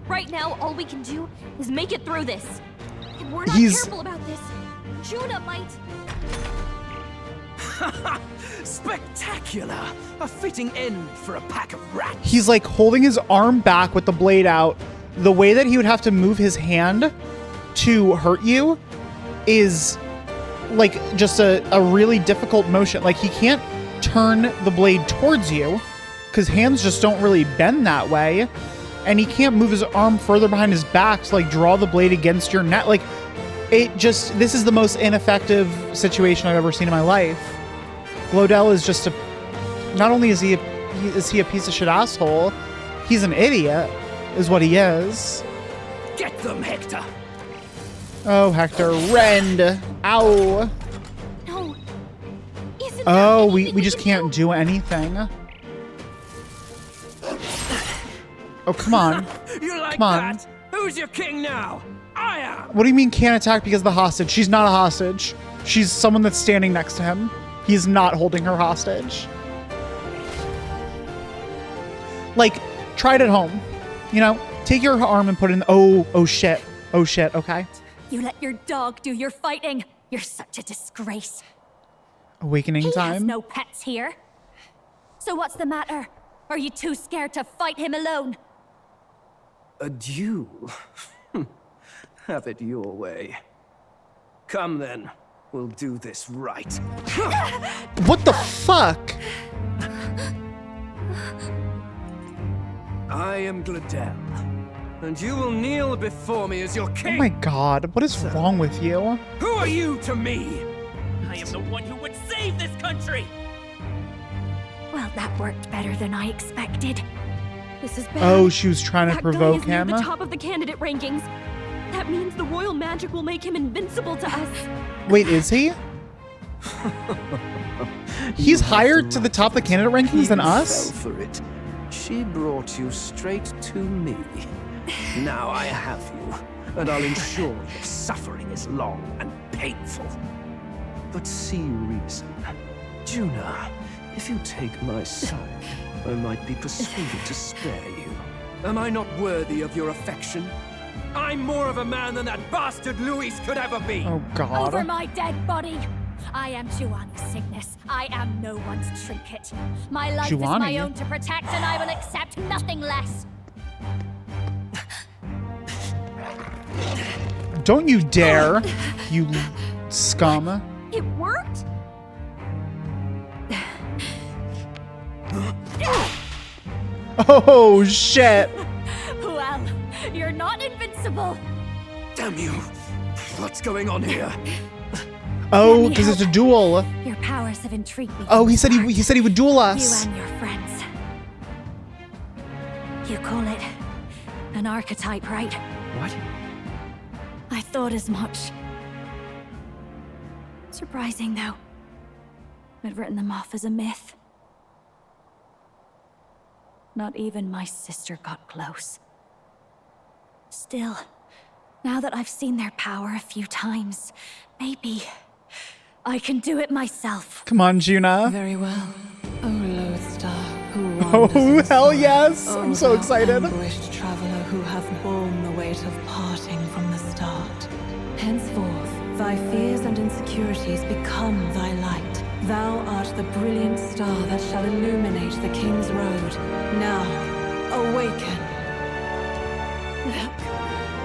Right now, all we can do is make it through this. If we're not careful about this, Juna might... Spectacular! A fitting end for a pack of rats. He's like holding his arm back with the blade out. The way that he would have to move his hand to hurt you is like just a really difficult motion. Like he can't turn the blade towards you because hands just don't really bend that way. And he can't move his arm further behind his back to like draw the blade against your neck. Like this is the most ineffective situation I've ever seen in my life. Glodell is just not only is he a piece of shit asshole, he's an idiot, is what he is. Get them, Hector! Oh, Hector, rend! Ow! No. Oh, we just can't do anything. Oh, come on. You like come on. that? Who's your king now? I am! What do you mean can't attack because of the hostage? She's not a hostage. She's someone that's standing next to him. He's not holding her hostage. Like, try it at home. You know, take your arm and put it in. Oh shit. Oh shit, okay. You let your dog do your fighting. You're such a disgrace. Awakening time. He has no pets here. So what's the matter? Are you too scared to fight him alone? A duel? Have it your way. Come then. We'll do this right. What the fuck? I am Glodell, and you will kneel before me as your king. Oh my God, what is wrong with you? Who are you to me? I am the one who would save this country! Well, that worked better than I expected. This is bad. Oh, she was trying to That provoke guy is him. near the top of the candidate rankings. That means the royal magic will make him invincible to us. Wait, is he? He's higher to the top of the candidate rankings than us? Fell for it. She brought you straight to me. Now I have you, and I'll ensure your suffering is long and painful. But see reason. Juna, if you take my side, I might be persuaded to spare you. Am I not worthy of your affection? I'm more of a man than that bastard Luis could ever be. Oh God. Over my dead body. I am Juani's sickness. I am no one's trinket. My life is my own to protect, and I will accept nothing less. Don't you dare, you scum. It worked? Oh shit. Well, you're not invincible. Damn you. What's going on here? Oh, because it's a duel. Your powers have intrigued me. Oh, he said he would duel us. You and your friends. You call it an archetype, right? What? I thought as much. Surprising, though. I'd written them off as a myth. Not even my sister got close. Still, now that I've seen their power a few times, maybe I can do it myself. Come on, Juna. Very well. Oh, Lodestar, who oh, hell yes. I'm so excited. Anguished traveler who hath borne the weight of parting from the start. Henceforth, thy fears and insecurities become thy light. Thou art the brilliant star that shall illuminate the King's Road. Now, Awaken.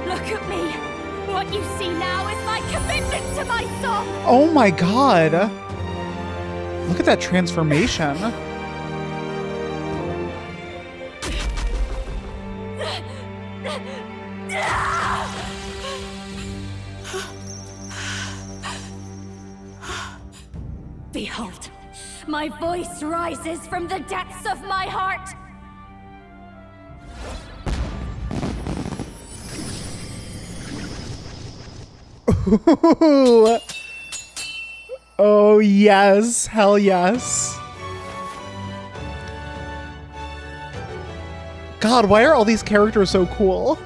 Look at me. What you see now is my commitment to my song. Oh my god. Look at that transformation. Behold, my voice rises from the depths of my heart. Oh yes, hell yes. God, why are all these characters so cool?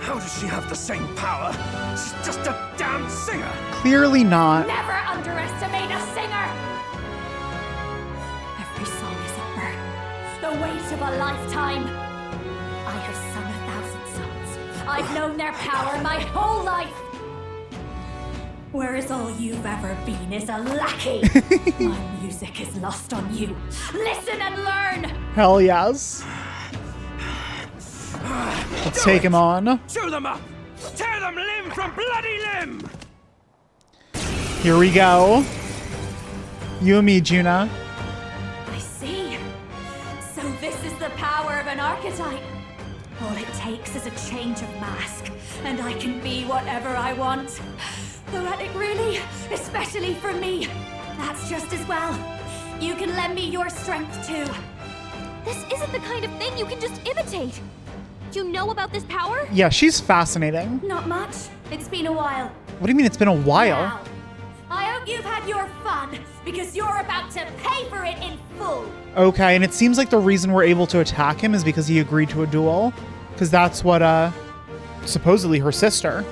How does she have the same power? She's just a damn singer. Clearly not. Never underestimate a singer. Every song is a birth, the weight of a lifetime. I have sung 1,000 songs. I've known their power my whole life. Whereas all you've ever been is a lackey. My music is lost on you. Listen and learn. Hell yes. Let's take him on. Chew them up. Tear them limb from bloody limb. Here we go. You and me, Juna. I see. So this is the power of an archetype. All it takes is a change of mask, and I can be whatever I want. Poetic, really, especially for me. That's just as well. You can lend me your strength too. This isn't the kind of thing you can just imitate. You know about this power? Yeah, she's fascinating. Not much. It's been a while. What do you mean it's been a while? Now, I hope you've had your fun, because you're about to pay for it in full. Okay, and it seems like the reason we're able to attack him is because he agreed to a duel. Because that's what, supposedly her sister,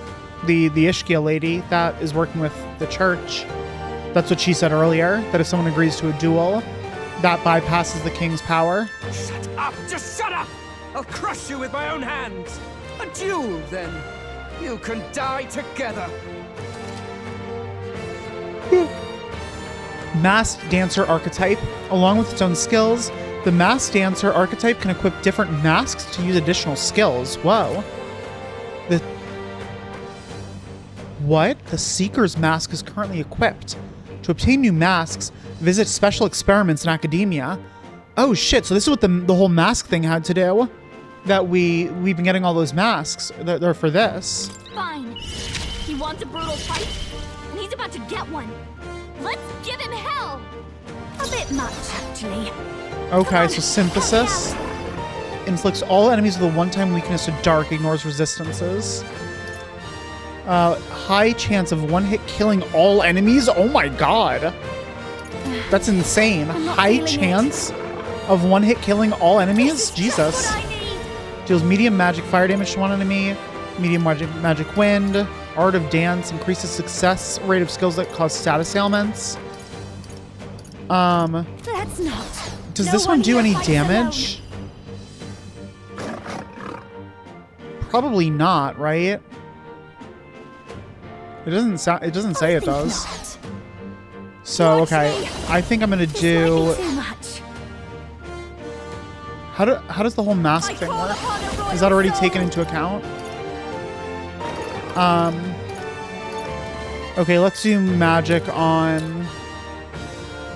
the Ishkia lady that is working with the church, that's what she said earlier, that if someone agrees to a duel, that bypasses the king's power. Shut up! Just shut up! I'll crush you with my own hands. A duel, then. You can die together. Masked Dancer archetype. Along with its own skills, the Masked Dancer archetype can equip different masks to use additional skills. Whoa. What? The Seeker's mask is currently equipped. To obtain new masks, visit special experiments in academia. Oh shit, so this is what the whole mask thing had to do. That we've been getting all those masks. They're for this. Fine. He wants a brutal fight, and he's about to get one. Let's give him hell! A bit much, actually. Okay, so Synthesis. Inflicts all enemies with a one-time weakness to dark, ignores resistances. High chance of one-hit killing all enemies? Oh my god. That's insane. High chance of one-hit killing all enemies? Jesus. Deals medium magic fire damage to one enemy. Medium magic wind. Art of Dance. Increases success rate of skills that cause status ailments. That's not. Does this one do any damage? Probably not, right? It doesn't sound. It doesn't say it does. So okay, I think I'm gonna do. How does the whole mask thing work? Is that already taken into account? Okay, let's do magic on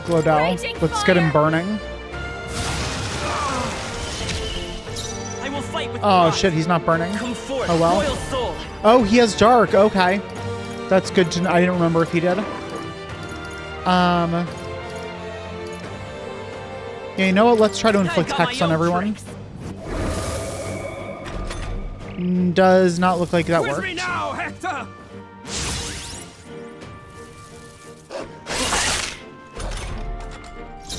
Glodell. Let's get him burning. Oh shit, he's not burning. Oh well. Oh, he has dark. Okay, that's good to know. I didn't remember if he did. Yeah, you know what? Let's try to inflict hex on everyone. Does not look like that worked. Now, Hector!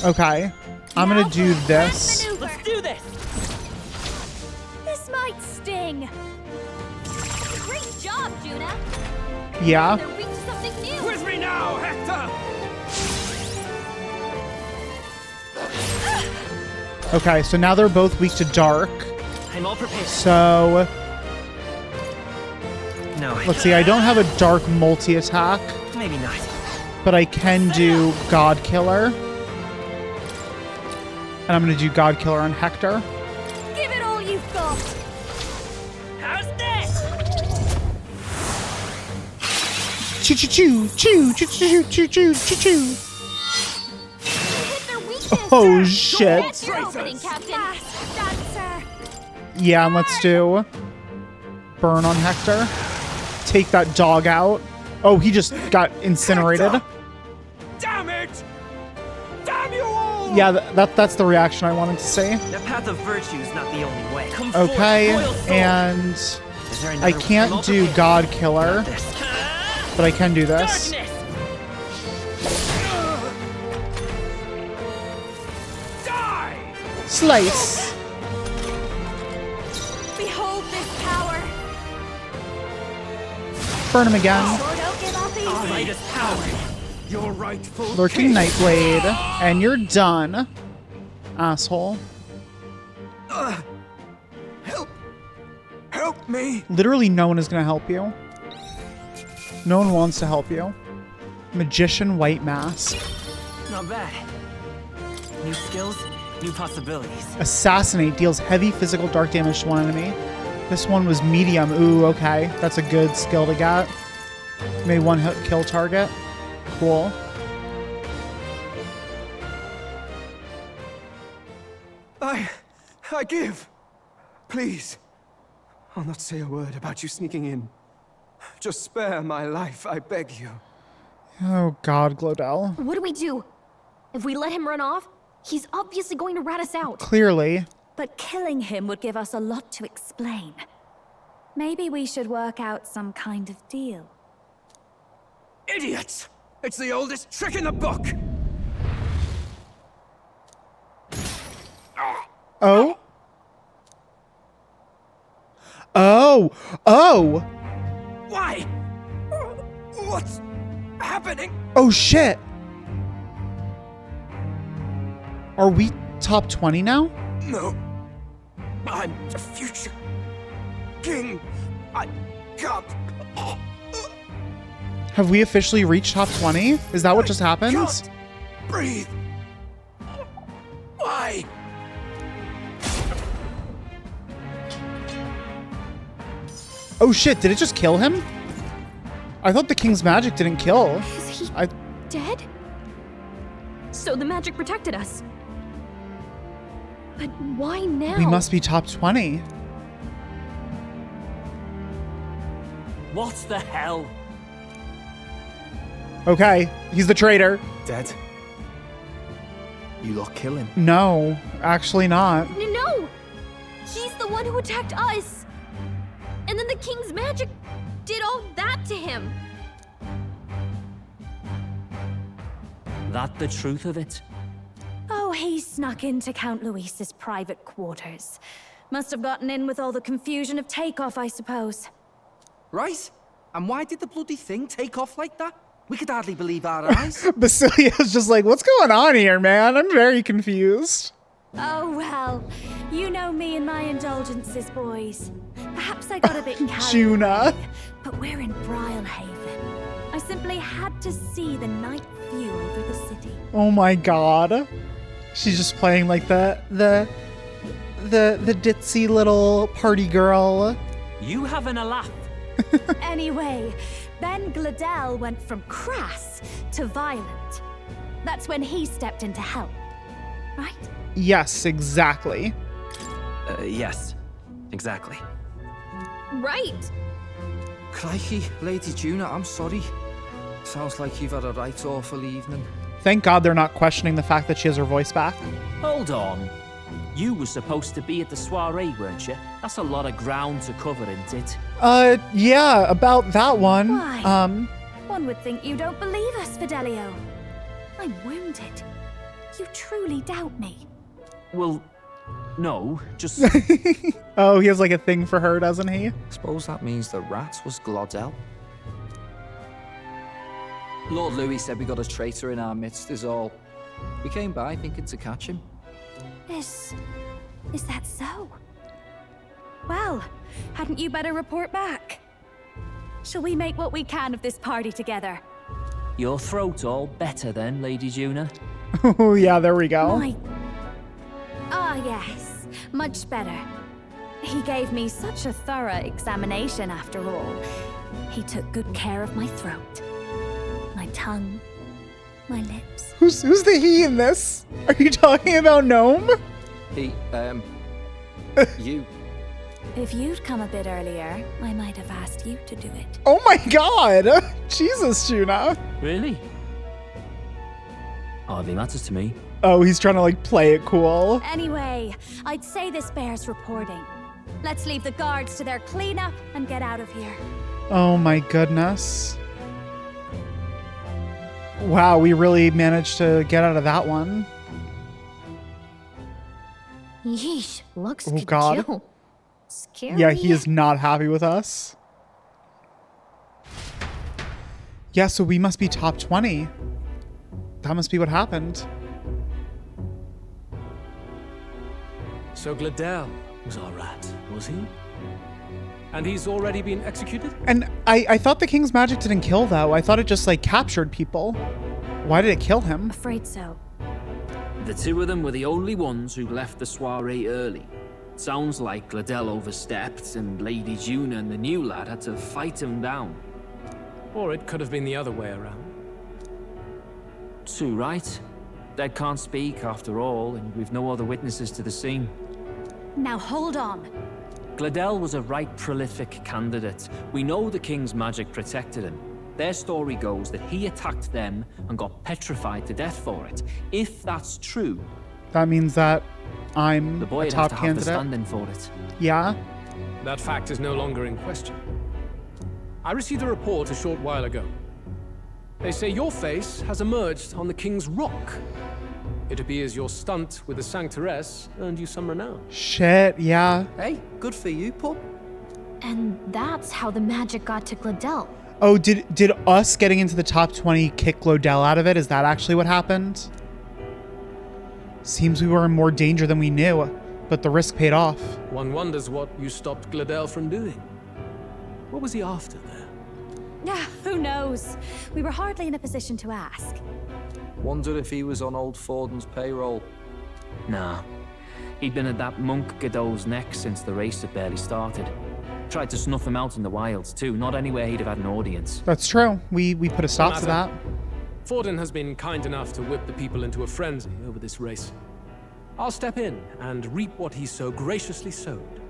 Okay, I'm gonna do this. Let's do this. This might sting. Great job, Juna. Yeah. They're reaching something new. With me now, Hector! Okay, so now they're both weak to dark. I'm all prepared. So no. Let's see. I don't have a dark multi-attack. Maybe not. But I can do God Killer. And I'm going to do God Killer on Hector. Give it all you've got. How's this? Choo choo choo choo choo choo choo choo choo choo. Oh shit. That's your opening, Captain. Yeah, and let's do burn on Hector. Take that dog out. Oh, he just got incinerated. Hector! Damn it! Damn you all! Yeah, that's the reaction I wanted to see. The path of virtue is not the only way. Come Okay, forth, and I can't do God Killer, but I can do this. Die! Slice. Behold this power. Burn him again. Don't give up easy. Light is power. Your rightful Lurking Nightblade, and you're done, asshole. Help me! Literally no one is going to help you. No one wants to help you. Magician White Mask. Not bad. New skills, new possibilities. Assassinate deals heavy physical dark damage to one enemy. This one was medium. Ooh, okay. That's a good skill to get. May one hit kill target. Cool. I give. Please. I'll not say a word about you sneaking in. Just spare my life, I beg you. Oh God, Glodell. What do we do? If we let him run off, he's obviously going to rat us out. Clearly. But killing him would give us a lot to explain. Maybe we should work out some kind of deal. Idiots! It's the oldest trick in the book! Oh? Oh! Oh! Why? What's happening? Oh shit! Are we top 20 now? No. I'm the future king. I can't. Have we officially reached top 20? Is that what just happened? Can't breathe. Why? Oh shit, did it just kill him? I thought the king's magic didn't kill. Is he dead? So the magic protected us. But why now? We must be top 20. What the hell? Okay, he's the traitor. Dead? You lot kill him? No, actually not. No! He's the one who attacked us! And then the king's magic did all that to him! That the truth of it? Oh, he snuck into Count Luis's private quarters. Must have gotten in with all the confusion of takeoff, I suppose. Right? And why did the bloody thing take off like that? We could hardly believe our eyes. Basilia's just like, what's going on here, man? I'm very confused. Oh, well. You know me and my indulgences, boys. Perhaps I got a bit carried Juna. away, but we're in Brilehaven. I simply had to see the night view over the city. Oh my god. She's just playing like the ditzy little party girl. You having a laugh? Anyway, then Glodell went from crass to violent. That's when he stepped in to help, right? Yes, exactly. Yes, exactly. Right! Crikey, Lady Juna, I'm sorry. Sounds like you've had a right awful evening. Thank God they're not questioning the fact that she has her voice back. Hold on. You were supposed to be at the soiree, weren't you? That's a lot of ground to cover, isn't it? Yeah, about that one. Why? One would think you don't believe us, Fidelio. I'm wounded. You truly doubt me. Well, no, just... Oh, he has like a thing for her, doesn't he? Suppose that means the rat was Glodell. Lord Louis said we got a traitor in our midst is all. We came by thinking to catch him. Is that so? Well, hadn't you better report back? Shall we make what we can of this party together? Your throat all better then, Lady Juna? Oh, yeah, there we go. Yes, much better. He gave me such a thorough examination after all. He took good care of my throat, my tongue, my lips. Who's the he in this? Are you talking about Gnome? You. If you'd come a bit earlier, I might have asked you to do it. Oh my god! Jesus, Juna. Really? Hardly matters to me. Oh, he's trying to like play it cool. Anyway, I'd say this bears reporting. Let's leave the guards to their cleanup and get out of here. Oh my goodness. Wow, we really managed to get out of that one. Yeesh, looks Oh god. Scary. Yeah, he is not happy with us. Yeah, so we must be top 20. That must be what happened. So Gladel was our rat, was he? And he's already been executed? And I thought the king's magic didn't kill, though. I thought it just, like, captured people. Why did it kill him? Afraid so. The two of them were the only ones who left the soiree early. Sounds like Gladel overstepped, and Lady Juna and the new lad had to fight him down. Or it could have been the other way around. Too right. Dead can't speak, after all, and we've no other witnesses to the scene. Now hold on. Gladel was a right prolific candidate. We know the king's magic protected him. Their story goes that he attacked them and got petrified to death for it. If that's true, that means that I'm the boy a would top have to candidate. have the stand-in for it. Yeah. That fact is no longer in question. I received a report a short while ago. They say your face has emerged on the King's Rock. It appears your stunt with the Sanctoress earned you some renown. Shit, yeah. Hey, good for you, pup. And that's how the magic got to Gladel. Oh, did us getting into the top 20 kick Glodell out of it? Is that actually what happened? Seems we were in more danger than we knew, but the risk paid off. One wonders what you stopped Gladel from doing. What was he after there? Yeah, who knows? We were hardly in a position to ask. Wonder if he was on old Forden's payroll. Nah. He'd been at that monk Godot's neck since the race had barely started. Tried to snuff him out in the wilds too, not anywhere he'd have had an audience. That's true. We put a stop to that. Forden has been kind enough to whip the people into a frenzy over this race. I'll step in and reap what he so graciously sowed.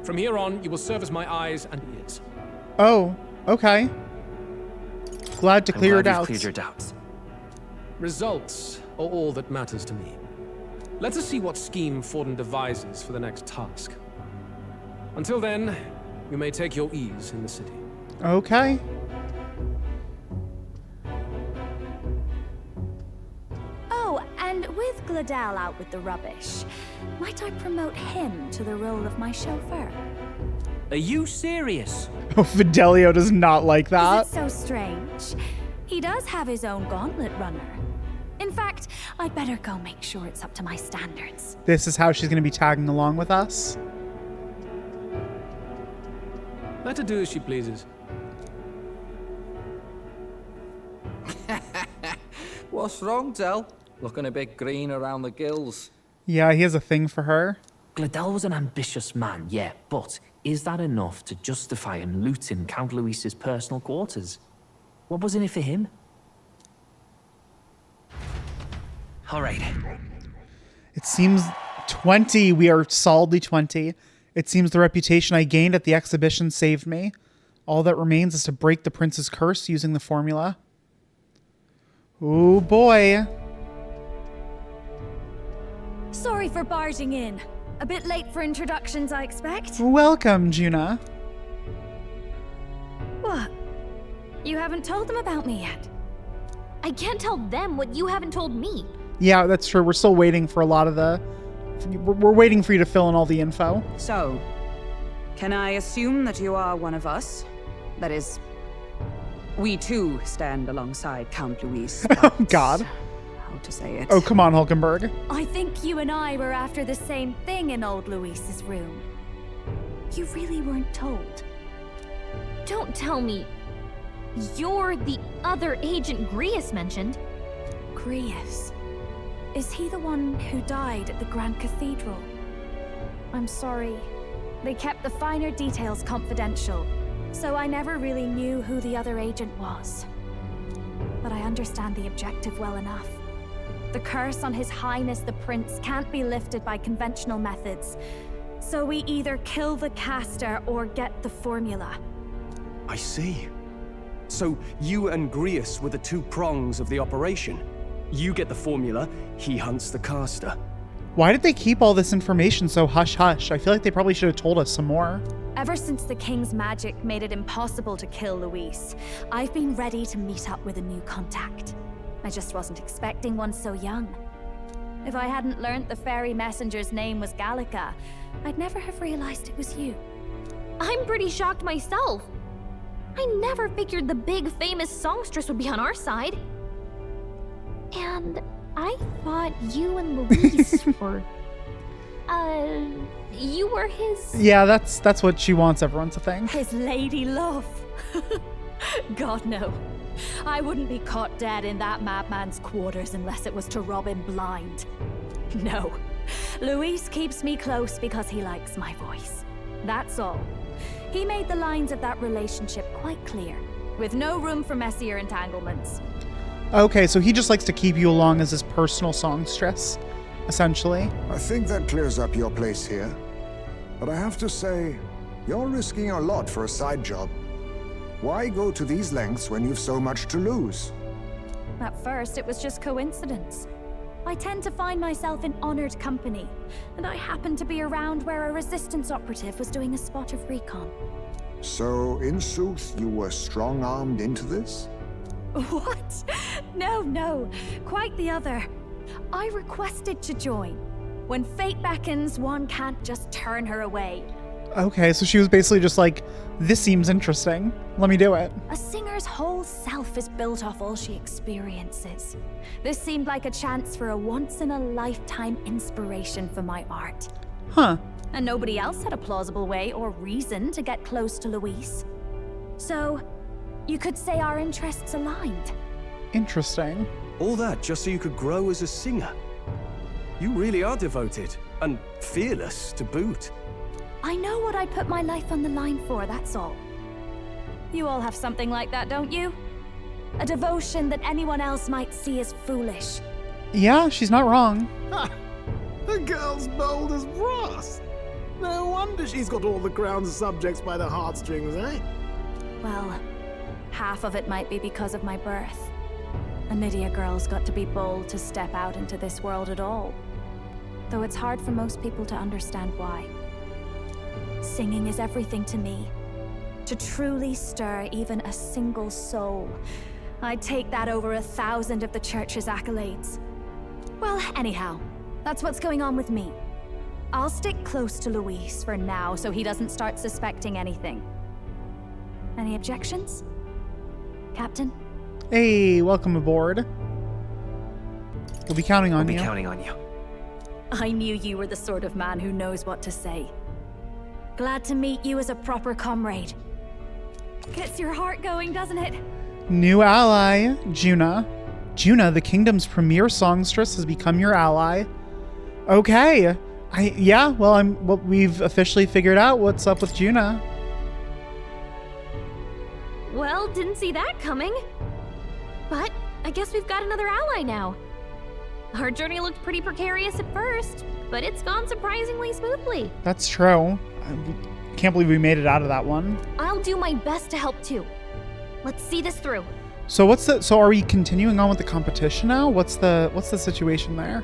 From here on, you will serve as my eyes and ears. Oh, okay. Glad to clear your doubts. Cleared your doubts. Results are all that matters to me. Let us see what scheme Forden devises for the next task. Until then, you may take your ease in the city. Okay. Oh, and with Gladel out with the rubbish, might I promote him to the role of my chauffeur? Are you serious? Oh, Fidelio does not like that. Is it so strange? He does have his own gauntlet runner. In fact, I'd better go make sure it's up to my standards. This is how she's going to be tagging along with us. Let her do as she pleases. What's wrong, Del? Looking a bit green around the gills. Yeah, he has a thing for her. Gladel was an ambitious man, yeah, but is that enough to justify him looting Count Luis's personal quarters? What was in it for him? All right. It seems 20. We are solidly 20. It seems the reputation I gained at the exhibition saved me. All that remains is to break the prince's curse using the formula. Oh boy. Sorry for barging in. A bit late for introductions, I expect. Welcome, Juna. What? You haven't told them about me yet? I can't tell them what you haven't told me. Yeah, that's true. We're still waiting for a lot of the... We're waiting for you to fill in all the info. So, can I assume that you are one of us? That is, we too stand alongside Count Luis. Oh, God. How to say it? Oh, come on, Hulkenberg. I think you and I were after the same thing in old Luis's room. You really weren't told. Don't tell me. you're the other agent Grius mentioned. Grius? Is he the one who died at the Grand Cathedral? I'm sorry. They kept the finer details confidential, so I never really knew who the other agent was. But I understand the objective well enough. The curse on His Highness the Prince can't be lifted by conventional methods, so we either kill the caster or get the formula. I see. So you and Grius were the two prongs of the operation. You get the formula, he hunts the caster. Why did they keep all this information so hush-hush? I feel like they probably should have told us some more. Ever since the King's magic made it impossible to kill Luis, I've been ready to meet up with a new contact. I just wasn't expecting one so young. If I hadn't learnt the fairy messenger's name was Gallica, I'd never have realized it was you. I'm pretty shocked myself. I never figured the big famous songstress would be on our side. And I thought you and Luis were... you were his... Yeah, that's what she wants everyone to think. His lady love. God, no. I wouldn't be caught dead in that madman's quarters unless it was to rob him blind. No. Luis keeps me close because he likes my voice. That's all. He made the lines of that relationship quite clear, with no room for messier entanglements. Okay, so he just likes to keep you along as his personal songstress, essentially. I think that clears up your place here. But I have to say, you're risking a lot for a side job. Why go to these lengths when you've so much to lose? At first, it was just coincidence. I tend to find myself in honored company, and I happened to be around where a resistance operative was doing a spot of recon. So, in sooth, you were strong-armed into this? What? No, quite the other. I requested to join. When fate beckons, one can't just turn her away. Okay, so she was basically just like, this seems interesting. Let me do it. A singer's whole self is built off all she experiences. This seemed like a chance for a once-in-a-lifetime inspiration for my art. Huh. And nobody else had a plausible way or reason to get close to Luis. So, you could say our interests aligned. Interesting. All that just so you could grow as a singer. You really are devoted, and fearless to boot. I know what I put my life on the line for, that's all. You all have something like that, don't you? A devotion that anyone else might see as foolish. Yeah, she's not wrong. Ha! The girl's bold as brass. No wonder she's got all the crown's subjects by the heartstrings, eh? Well, half of it might be because of my birth. A Nydia girl's got to be bold to step out into this world at all. Though it's hard for most people to understand why. Singing is everything to me. To truly stir even a single soul, I'd take that over 1,000 of the church's accolades. Well, anyhow, that's what's going on with me. I'll stick close to Luis for now so he doesn't start suspecting anything. Any objections? Captain? Hey, welcome aboard. We'll be counting on you. We'll be counting on you. I knew you were the sort of man who knows what to say. Glad to meet you as a proper comrade. Gets your heart going, doesn't it? New ally, Juna. Juna, the kingdom's premier songstress, has become your ally. Okay. We've officially figured out what's up with Juna. Well, didn't see that coming. But I guess we've got another ally now. Our journey looked pretty precarious at first, but it's gone surprisingly smoothly. That's true. I can't believe we made it out of that one. I'll do my best to help too. Let's see this through. So so are we continuing on with the competition now? What's the situation there?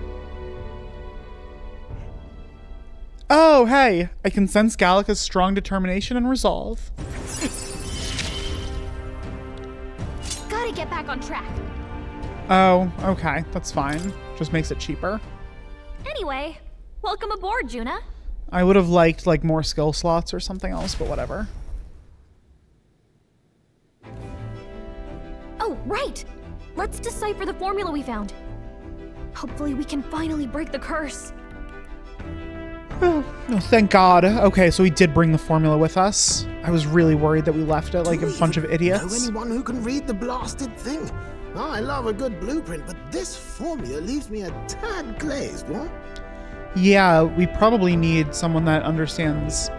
Oh, hey, I can sense Gallica's strong determination and resolve. Gotta get back on track. Oh, okay, that's fine. Just makes it cheaper. Anyway, welcome aboard, Juna. I would have liked like more skill slots or something else, but whatever. Oh, right! Let's decipher the formula we found. Hopefully we can finally break the curse. Oh, thank God. Okay, so we did bring the formula with us. I was really worried that we left it like a bunch of Know idiots. anyone who can read the blasted thing? I love a good blueprint, but this formula leaves me a tad glazed, what? Yeah, we probably need someone that understands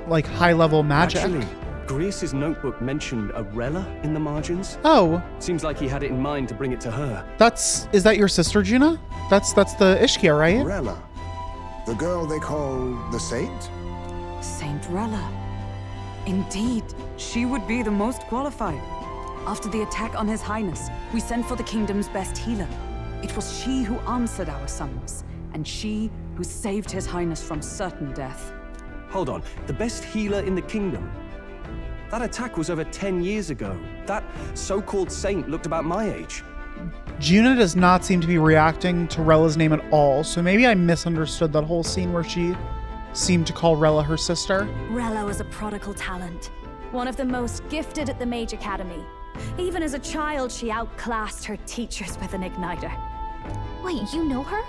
like high-level magic. Actually, Grease's notebook mentioned a Rella in the margins. Oh. Seems like he had it in mind to bring it to her. Is that your sister, Juna? That's the Ishkia, right? Rella. The girl they call the Saint? Saint Rella. Indeed, she would be the most qualified. After the attack on His Highness, we sent for the kingdom's best healer. It was she who answered our summons, and she who saved His Highness from certain death. Hold on, the best healer in the kingdom? That attack was over 10 years ago. That so-called saint looked about my age. Juna does not seem to be reacting to Rella's name at all, so maybe I misunderstood that whole scene where she seemed to call Rella her sister. Rella was a prodigal talent, one of the most gifted at the Mage Academy. Even as a child, she outclassed her teachers with an igniter. Wait, you know her?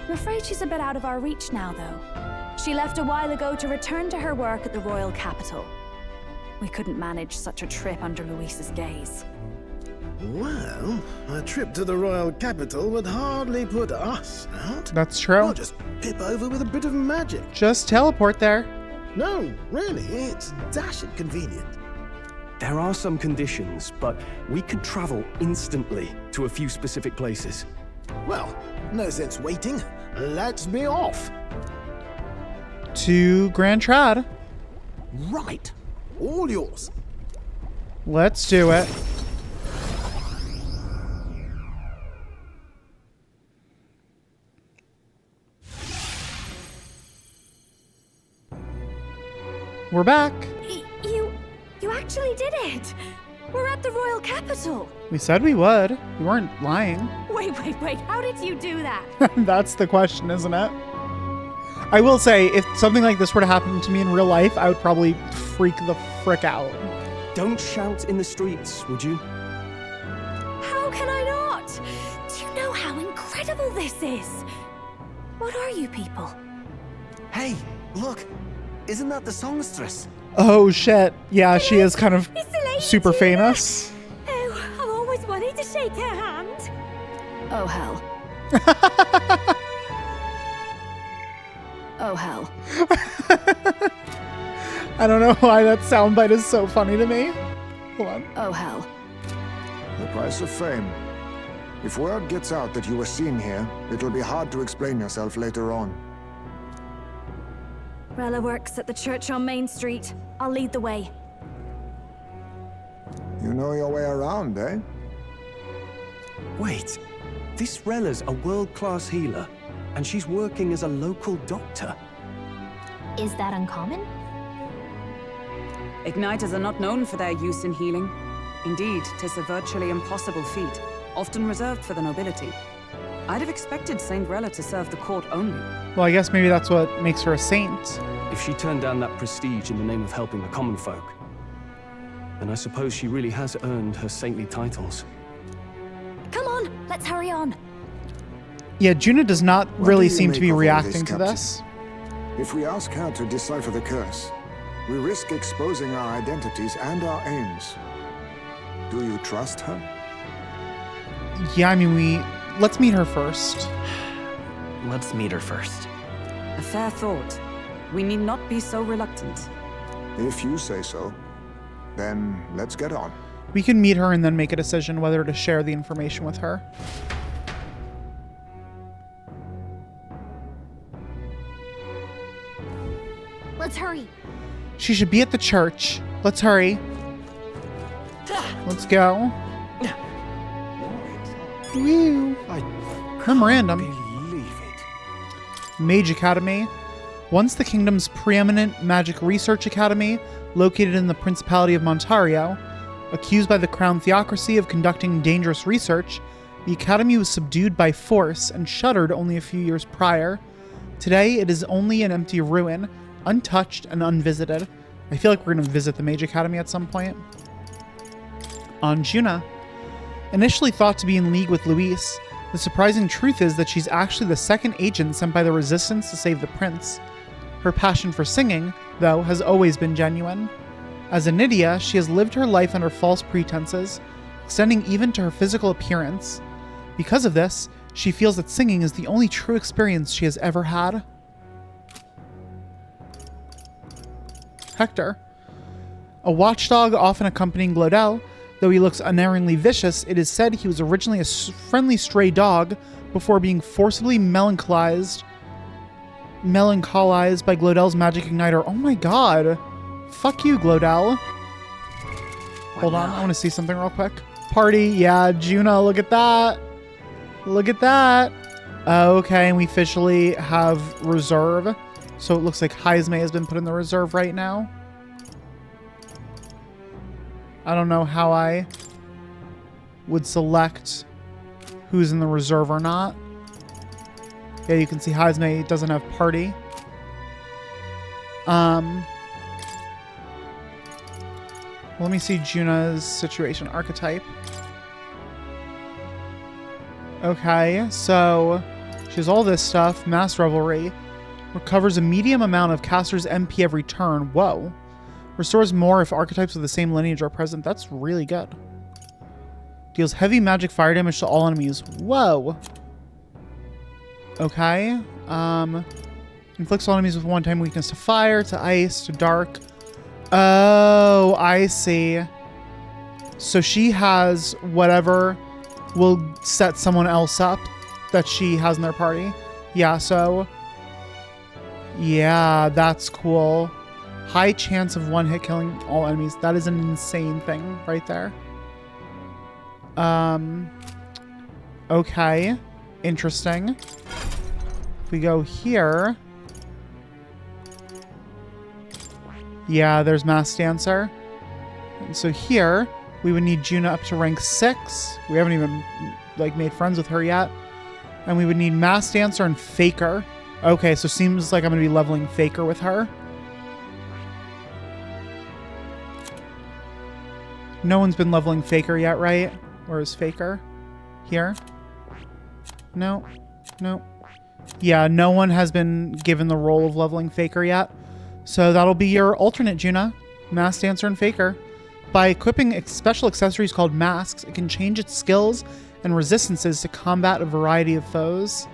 I'm afraid she's a bit out of our reach now, though. She left a while ago to return to her work at the royal capital. We couldn't manage such a trip under Luis's gaze. Well, a trip to the royal capital would hardly put us out. That's true. We'll just pip over with a bit of magic. Just teleport there. No, really, it's dashing convenient. There are some conditions, but we could travel instantly to a few specific places. Well, no sense waiting. Let's be off. To Grand Trad. Right. All yours. Let's do it. We're back. You actually did it! We're at the royal capital! We said we would. We weren't lying. Wait, how did you do that? That's the question, isn't it? I will say, if something like this were to happen to me in real life, I would probably freak the frick out. Don't shout in the streets, would you? How can I not? Do you know how incredible this is? What are you people? Hey, look! Isn't that the songstress? Oh shit. Yeah, she is kind of super famous. Oh, I've always wanted to shake her hand. Oh, hell. Oh, hell. I don't know why that soundbite is so funny to me. Hold on. Oh, hell. The price of fame. If word gets out that you were seen here, it'll be hard to explain yourself later on. Rella works at the church on Main Street. I'll lead the way. You know your way around, eh? Wait, this Rella's a world-class healer, and she's working as a local doctor. Is that uncommon? Igniters are not known for their use in healing. Indeed, 'tis a virtually impossible feat, often reserved for the nobility. I'd have expected Saint Rella to serve the court only. Well, I guess maybe that's what makes her a saint. If she turned down that prestige in the name of helping the common folk, then I suppose she really has earned her saintly titles. Come on, let's hurry on. Yeah, Juna does not What really do you seem to make be of all reacting this, to Captain? this. If we ask her to decipher the curse, we risk exposing our identities and our aims. Do you trust her? Yeah, I mean, let's meet her first. Let's meet her first. A fair thought. We need not be so reluctant. If you say so, then let's get on. We can meet her and then make a decision whether to share the information with her. Let's hurry. She should be at the church. Let's hurry. Let's go. Woo. Memorandum. Mage Academy. Once the kingdom's preeminent magic research academy, located in the Principality of Montario, accused by the Crown Theocracy of conducting dangerous research, the academy was subdued by force and shuttered only a few years prior. Today, it is only an empty ruin, untouched and unvisited. I feel like we're going to visit the Mage Academy at some point. On Juna. Initially thought to be in league with Luis, The surprising truth is that she's actually the second agent sent by the Resistance to save the prince. Her passion for singing, though, has always been genuine. As a Nydia, she has lived her life under false pretenses, extending even to her physical appearance. Because of this, she feels that singing is the only true experience she has ever had. Hector. A watchdog often accompanying Glodel, though he looks unerringly vicious, it is said he was originally a friendly stray dog before being forcibly melancholized by Glodel's magic igniter. Oh my god. Fuck you, Glodel. Hold on, I want to see something real quick. Party, yeah, Juna, look at that. Look at that. Okay, and we officially have reserve. So it looks like Heisme has been put in the reserve right now. I don't know how I would select who's in the reserve or not. Yeah, you can see Heisme doesn't have party. Let me see Juna's situation. Archetype. Okay, so she has all this stuff. Mass Revelry. Recovers a medium amount of caster's MP every turn. Whoa. Restores more if archetypes of the same lineage are present. That's really good. Deals heavy magic fire damage to all enemies. Whoa. Okay. Inflicts all enemies with one-time weakness to fire, to ice, to dark. Oh, I see. So she has whatever will set someone else up that she has in their party. Yeah, so... yeah, that's cool. High chance of one hit killing all enemies. That is an insane thing right there. Okay. Interesting. If we go here... yeah, there's Mass Dancer. And so here, we would need Juna up to rank 6. We haven't even, like, made friends with her yet. And we would need Mass Dancer and Faker. Okay, so seems like I'm going to be leveling Faker with her. No one's been leveling Faker yet, right? Where is Faker? Here? No. No. Yeah, no one has been given the role of leveling Faker yet. So that'll be your alternate Juna, Mass Dancer and Faker. By equipping special accessories called masks, it can change its skills and resistances to combat a variety of foes.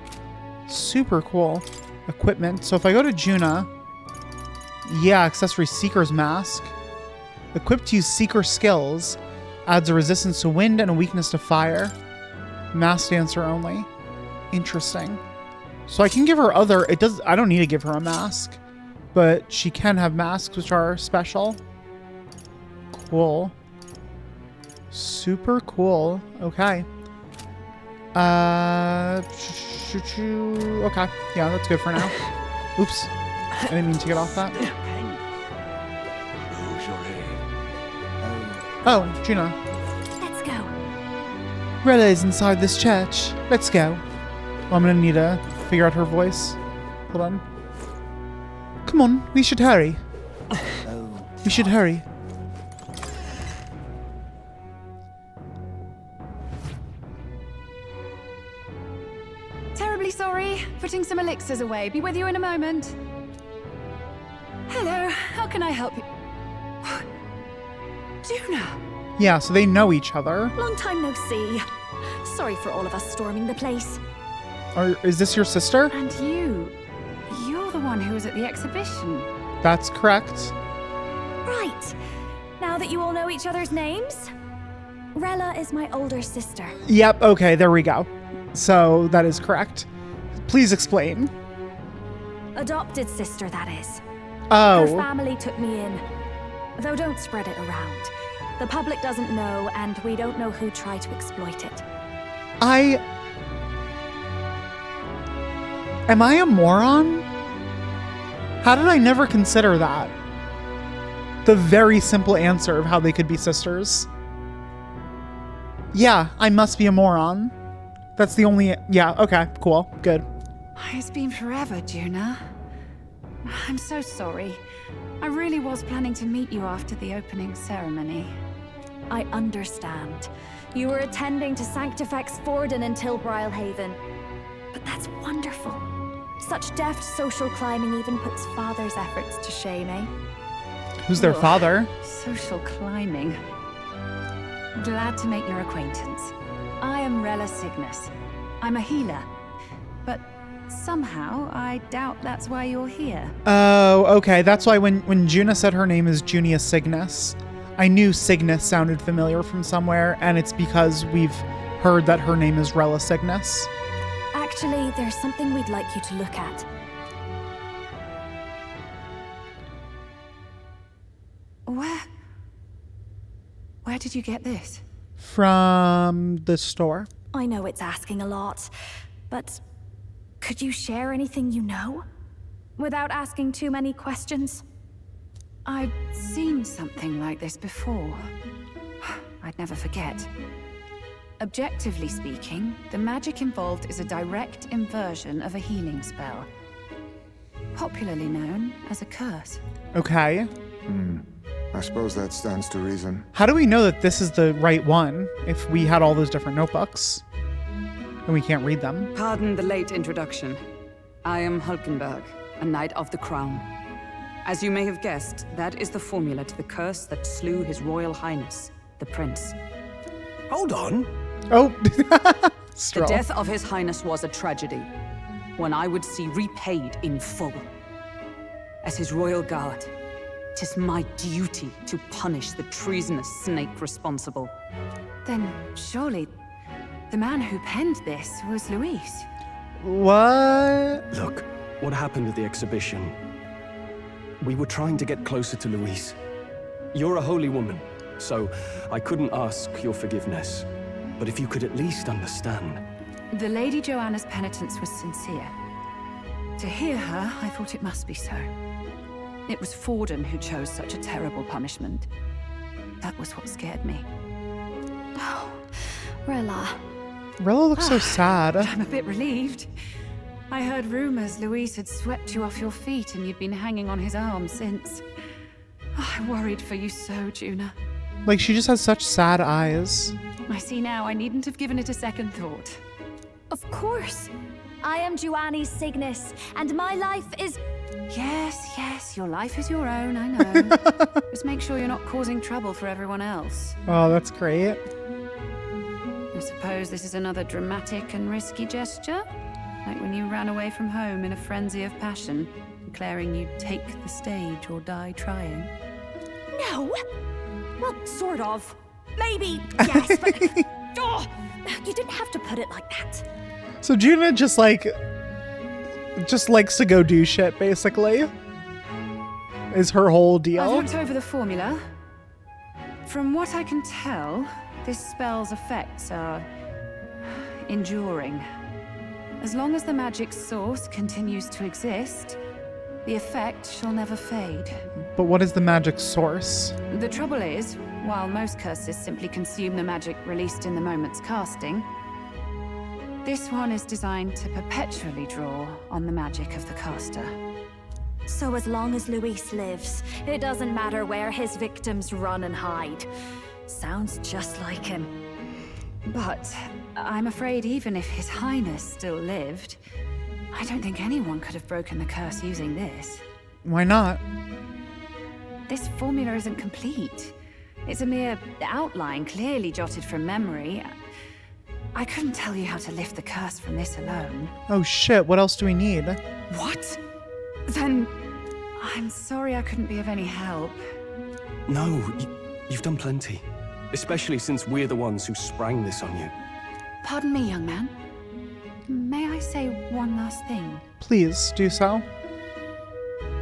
Super cool. Equipment. So if I go to Juna, yeah, accessory Seeker's Mask. Equipped to use Seeker skills, adds a resistance to wind and a weakness to fire. Mass Dancer only. Interesting. So I can give her other, I don't need to give her a mask. But she can have masks, which are special. Cool. Super cool. Okay. Okay. Yeah, that's good for now. Oops. I didn't mean to get off that. Oh, Juna. Let's go. Relay's inside this church. Let's go. Well, I'm gonna need to figure out her voice. Hold on. Come on, we should hurry. We should hurry. Terribly sorry. Putting some elixirs away. Be with you in a moment. Hello, how can I help you? Juna! Yeah, so they know each other. Long time no see. Sorry for all of us storming the place. Is this your sister? And you're the one who was at the exhibition. That's correct. Right. Now that you all know each other's names, Rella is my older sister. Yep, okay, there we go. So that is correct. Please explain. Adopted sister, that is. Oh. Her family took me in. Though don't spread it around. The public doesn't know, and we don't know who tried to exploit it. Am I a moron? How did I never consider that? The very simple answer of how they could be sisters. Yeah, I must be a moron. That's the only... yeah, okay, cool, good. It's been forever, Juna. I'm so sorry. I really was planning to meet you after the opening ceremony. I understand. You were attending to Sanctifex Forden until Brilhaven. But that's wonderful. Such deft social climbing even puts Father's efforts to shame, eh? Who's their father? Social climbing. Glad to make your acquaintance. I am Rella Cygnus. I'm a healer. But somehow, I doubt that's why you're here. Oh, okay. That's why when Juna said her name is Junia Cygnus, I knew Cygnus sounded familiar from somewhere, and it's because we've heard that her name is Rella Cygnus. Actually, there's something we'd like you to look at. Where did you get this? From the store. I know it's asking a lot, but could you share anything you know? Without asking too many questions? I've seen something like this before. I'd never forget. Objectively speaking, the magic involved is a direct inversion of a healing spell. Popularly known as a curse. Okay. I suppose that stands to reason. How do we know that this is the right one if we had all those different notebooks and we can't read them? Pardon the late introduction. I am Hulkenberg, a Knight of the Crown. As you may have guessed, that is the formula to the curse that slew His Royal Highness, the Prince. Hold on. Oh, the death of His Highness was a tragedy, one I would see repaid in full. As his royal guard, 'tis my duty to punish the treasonous snake responsible. Then surely the man who penned this was Luis. What? Look, what happened at the exhibition? We were trying to get closer to Luis. You're a holy woman, so I couldn't ask your forgiveness. But if you could at least understand. The Lady Joanna's penitence was sincere. To hear her, I thought it must be so. It was Forden who chose such a terrible punishment. That was what scared me. Oh, Rella. Rella looks so sad. I'm a bit relieved. I heard rumors Luis had swept you off your feet and you'd been hanging on his arm since. Oh, I worried for you so, Juna. Like, she just has such sad eyes. I see now I needn't have given it a second thought. Of course. I am Joannis Cygnus, and my life is... Yes, your life is your own, I know. Just make sure you're not causing trouble for everyone else. Oh, that's great. I suppose this is another dramatic and risky gesture? Like when you ran away from home in a frenzy of passion, declaring you'd take the stage or die trying. No! Well, sort of. Maybe, yes, but... Oh, you didn't have to put it like that. So Juna just likes to go do shit, basically. Is her whole deal. I've looked over the formula. From what I can tell, this spell's effects are enduring. As long as the magic source continues to exist, the effect shall never fade. But what is the magic source? The trouble is, while most curses simply consume the magic released in the moment's casting, this one is designed to perpetually draw on the magic of the caster. So as long as Luis lives, it doesn't matter where his victims run and hide. Sounds just like him. But I'm afraid even if His Highness still lived, I don't think anyone could have broken the curse using this. Why not? This formula isn't complete. It's a mere outline, clearly jotted from memory. I couldn't tell you how to lift the curse from this alone. Oh shit, what else do we need? What? Then I'm sorry I couldn't be of any help. No, you've done plenty. Especially since we're the ones who sprang this on you. Pardon me, young man. May I say one last thing? Please, do so.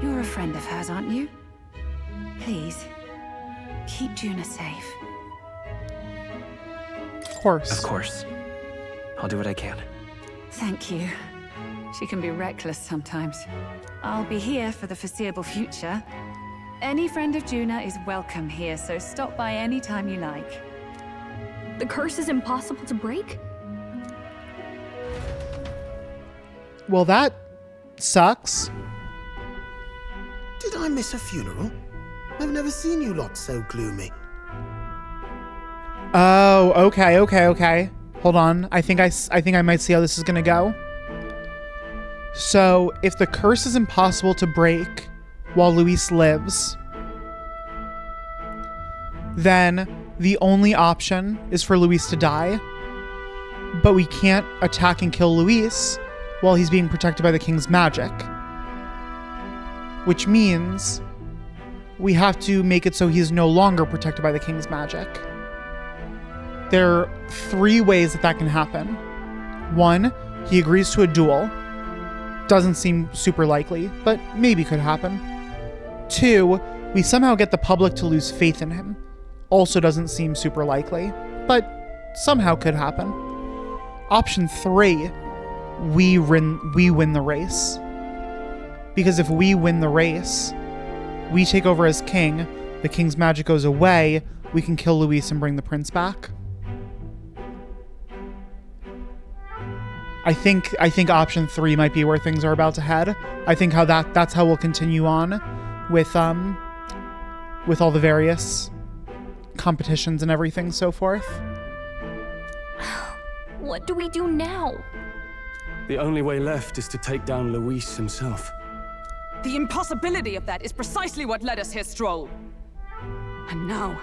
You're a friend of hers, aren't you? Please, keep Juna safe. Of course. Of course. I'll do what I can. Thank you. She can be reckless sometimes. I'll be here for the foreseeable future. Any friend of Juna is welcome here, so stop by any time you like. The curse is impossible to break? Well, that sucks. Did I miss a funeral? I've never seen you lot so gloomy. Oh, okay. Hold on. I think I might see how this is gonna go. So, if the curse is impossible to break while Luis lives, then the only option is for Luis to die. But we can't attack and kill Luis while he's being protected by the king's magic. Which means we have to make it so he's no longer protected by the king's magic. There are 3 ways that can happen. 1, he agrees to a duel. Doesn't seem super likely, but maybe could happen. 2, we somehow get the public to lose faith in him. Also doesn't seem super likely, but somehow could happen. Option 3, we win the race. Because if we win the race, we take over as king, the king's magic goes away, we can kill Luis and bring the prince back. I think option 3 might be where things are about to head. I think that's how we'll continue on with all the various competitions and everything so forth. What do we do now? The only way left is to take down Luis himself. The impossibility of that is precisely what led us here, Stroll. And now,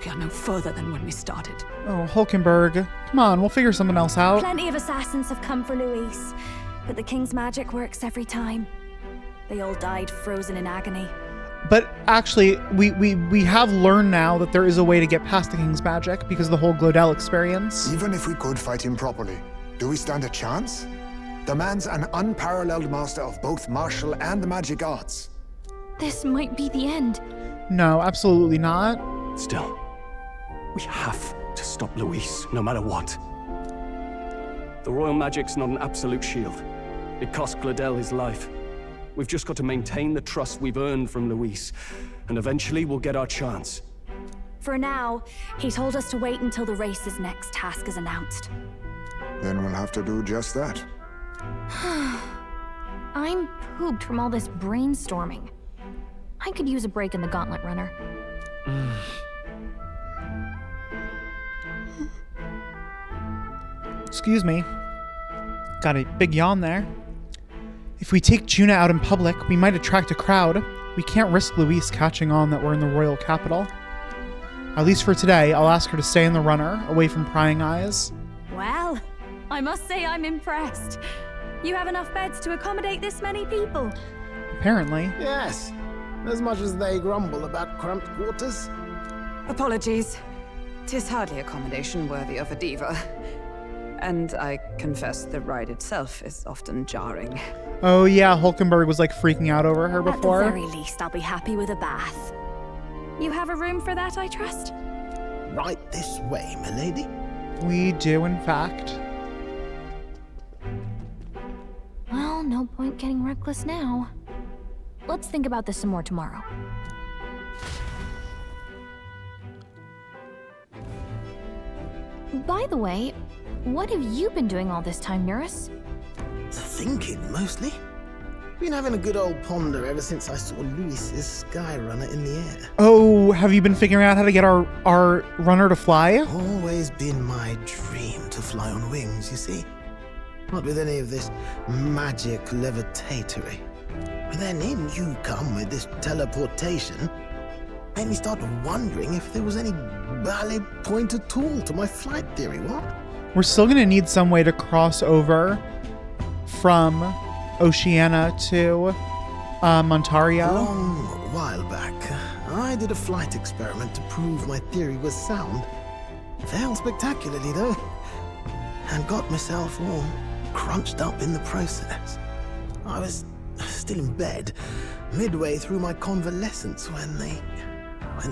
we are no further than when we started. Oh, Hulkenberg. Come on, we'll figure something else out. Plenty of assassins have come for Luis, but the king's magic works every time. They all died frozen in agony. But actually, we have learned now that there is a way to get past the king's magic because of the whole Glodell experience. Even if we could fight him properly, do we stand a chance? The man's an unparalleled master of both martial and magic arts. This might be the end. No, absolutely not. Still, we have to stop Luis, no matter what. The royal magic's not an absolute shield. It cost Glodell his life. We've just got to maintain the trust we've earned from Luis, and eventually we'll get our chance. For now, he told us to wait until the race's next task is announced. Then we'll have to do just that. I'm pooped from all this brainstorming. I could use a break in the gauntlet runner. Excuse me. Got a big yawn there. If we take Juna out in public, we might attract a crowd. We can't risk Luis catching on that we're in the royal capital. At least for today, I'll ask her to stay in the runner, away from prying eyes. Well, I must say I'm impressed. You have enough beds to accommodate this many people? Apparently. Yes, as much as they grumble about cramped quarters. Apologies. 'Tis hardly accommodation worthy of a diva. And I confess the ride itself is often jarring. Oh yeah, Hulkenberg was like freaking out over her before. At the very least, I'll be happy with a bath. You have a room for that, I trust? Right this way, milady. We do, in fact. Well, no point getting reckless now. Let's think about this some more tomorrow. By the way, what have you been doing all this time, Eurus? Thinking, mostly. Been having a good old ponder ever since I saw Luis's sky runner in the air. Oh, have you been figuring out how to get our runner to fly? Always been my dream to fly on wings, you see. Not with any of this magic levitatory. But then in you come with this teleportation. Made me start wondering if there was any ballet point at all to my flight theory, what? We're still gonna need some way to cross over from Oceania to Montario. A long while back, I did a flight experiment to prove my theory was sound. Failed spectacularly, though. And got myself all crunched up in the process. I was still in bed, midway through my convalescence when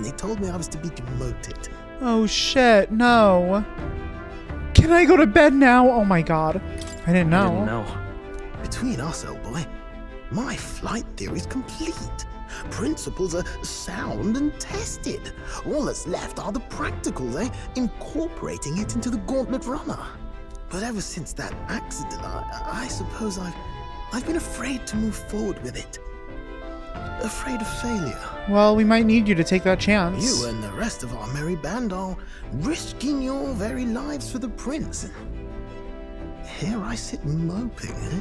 they told me I was to be demoted. Oh shit, no. Can I go to bed now? Oh my god. I didn't know. Between us, old boy, my flight theory's complete. Principles are sound and tested. All that's left are the practicals, incorporating it into the gauntlet runner. But ever since that accident, I suppose I've been afraid to move forward with it. Afraid of failure? Well, we might need you to take that chance. You and the rest of our merry band are risking your very lives for the prince. Here I sit moping, eh?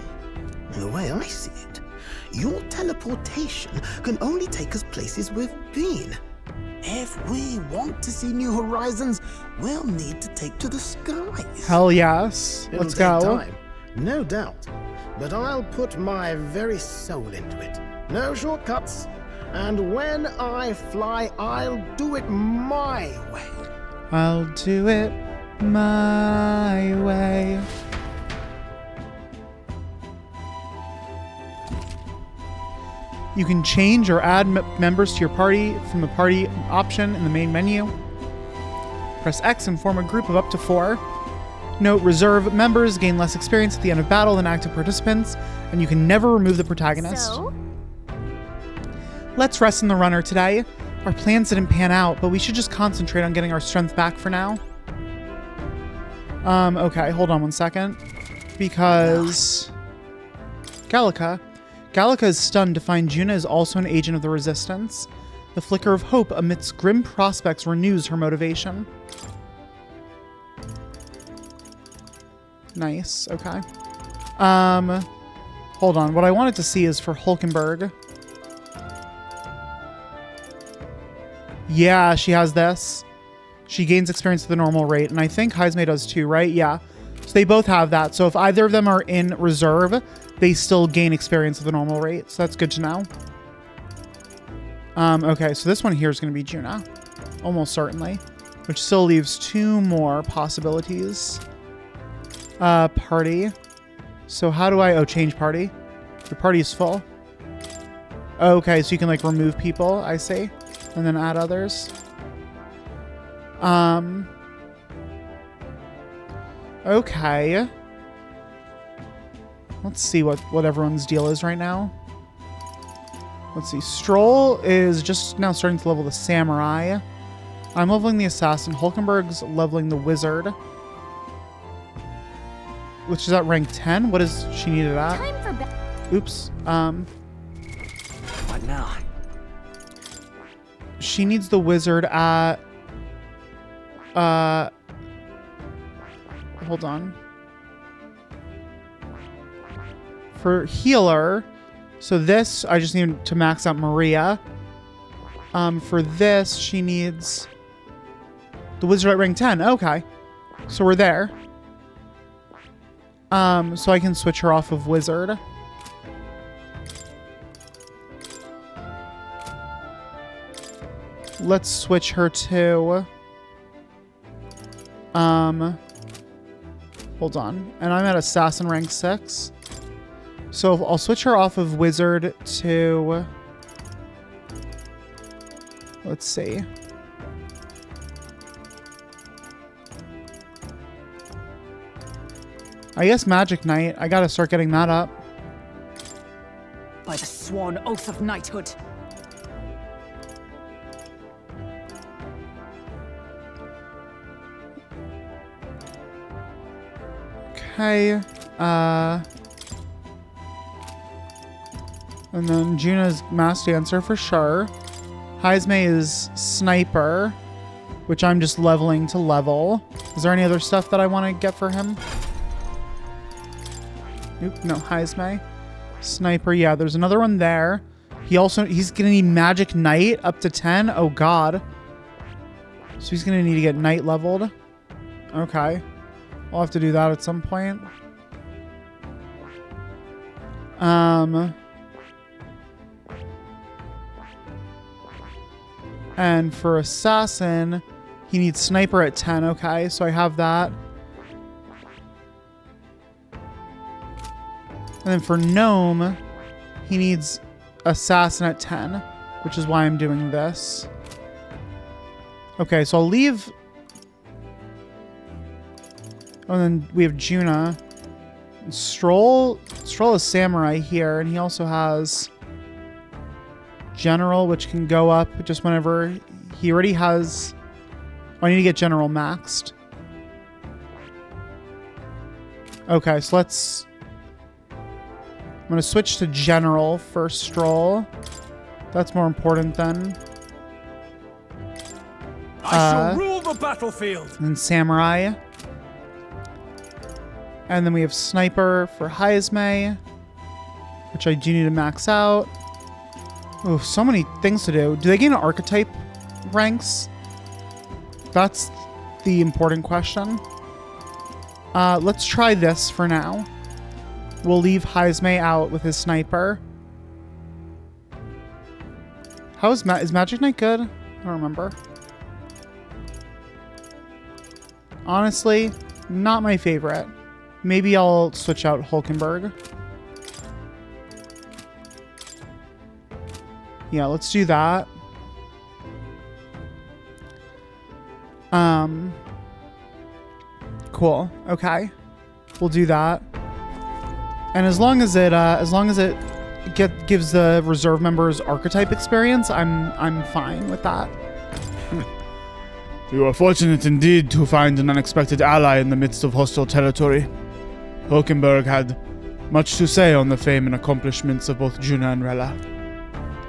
The way I see it, your teleportation can only take us places we've been. If we want to see new horizons, we'll need to take to the skies. Hell yes. Let's go. It'll take time, no doubt. But I'll put my very soul into it. No shortcuts. And when I fly, I'll do it my way. I'll do it my way. You can change or add members to your party from the party option in the main menu. Press X and form a group of up to 4. Note, reserve members gain less experience at the end of battle than active participants, and you can never remove the protagonist. So? Let's rest in the runner today. Our plans didn't pan out, but we should just concentrate on getting our strength back for now. Okay, hold on one second. Because Gallica is stunned to find Juna is also an agent of the Resistance. The flicker of hope amidst grim prospects renews her motivation. Nice, okay. Hold on. What I wanted to see is for Hulkenberg. Yeah, she has this. She gains experience at the normal rate, and I think Heisme does too, right? Yeah. So they both have that. So if either of them are in reserve, they still gain experience at the normal rate. So that's good to know. Okay, so this one here is going to be Juna. Almost certainly. Which still leaves 2 more possibilities. Party. So how do I... Oh, change party. Your party is full. Okay, so you can, like, remove people, I see. And then add others. Okay. Let's see what everyone's deal is right now. Let's see. Stroll is just now starting to level the samurai. I'm leveling the assassin. Hulkenberg's leveling the wizard. Which is at rank 10. What is she needed at? Time for Oops. What now? She needs the wizard at... Hold on. For healer, so this, I just need to max out Maria. For this, she needs the wizard at rank 10. Okay. So we're there. So I can switch her off of wizard. Let's switch her to... Hold on. And I'm at assassin rank 6. So I'll switch her off of wizard to... Let's see. I guess Magic Knight. I gotta start getting that up. By the sworn oath of knighthood. Okay. And then Juna's Mass Dancer for sure. Heisme is Sniper, which I'm just leveling to level. Is there any other stuff that I want to get for him? Nope, no, Heisme. Sniper, yeah, there's another one there. He's gonna need Magic Knight up to 10. Oh god. So he's gonna need to get Knight leveled. Okay. I'll have to do that at some point. And for Assassin, he needs Sniper at 10. Okay, so I have that. And then for Gnome, he needs Assassin at 10, which is why I'm doing this. Okay, so I'll leave... Oh, and then we have Juna. Stroll is Samurai here, and he also has General, which can go up just whenever he already has... Oh, I need to get General maxed. Okay, so let's... I'm going to switch to General for Stroll. That's more important than... I shall rule the battlefield. And samurai. And then we have sniper for Haizme, which I do need to max out. Oh, so many things to do. Do they gain archetype ranks? That's the important question. Let's try this for now. We'll leave Haizme out with his sniper. How is Magic Knight good? I don't remember. Honestly, not my favorite. Maybe I'll switch out Hulkenberg. Yeah, let's do that. Cool. Okay, we'll do that. And as long as it gives the reserve members archetype experience, I'm fine with that. You are fortunate indeed to find an unexpected ally in the midst of hostile territory. Hulkenberg had much to say on the fame and accomplishments of both Juna and Rella.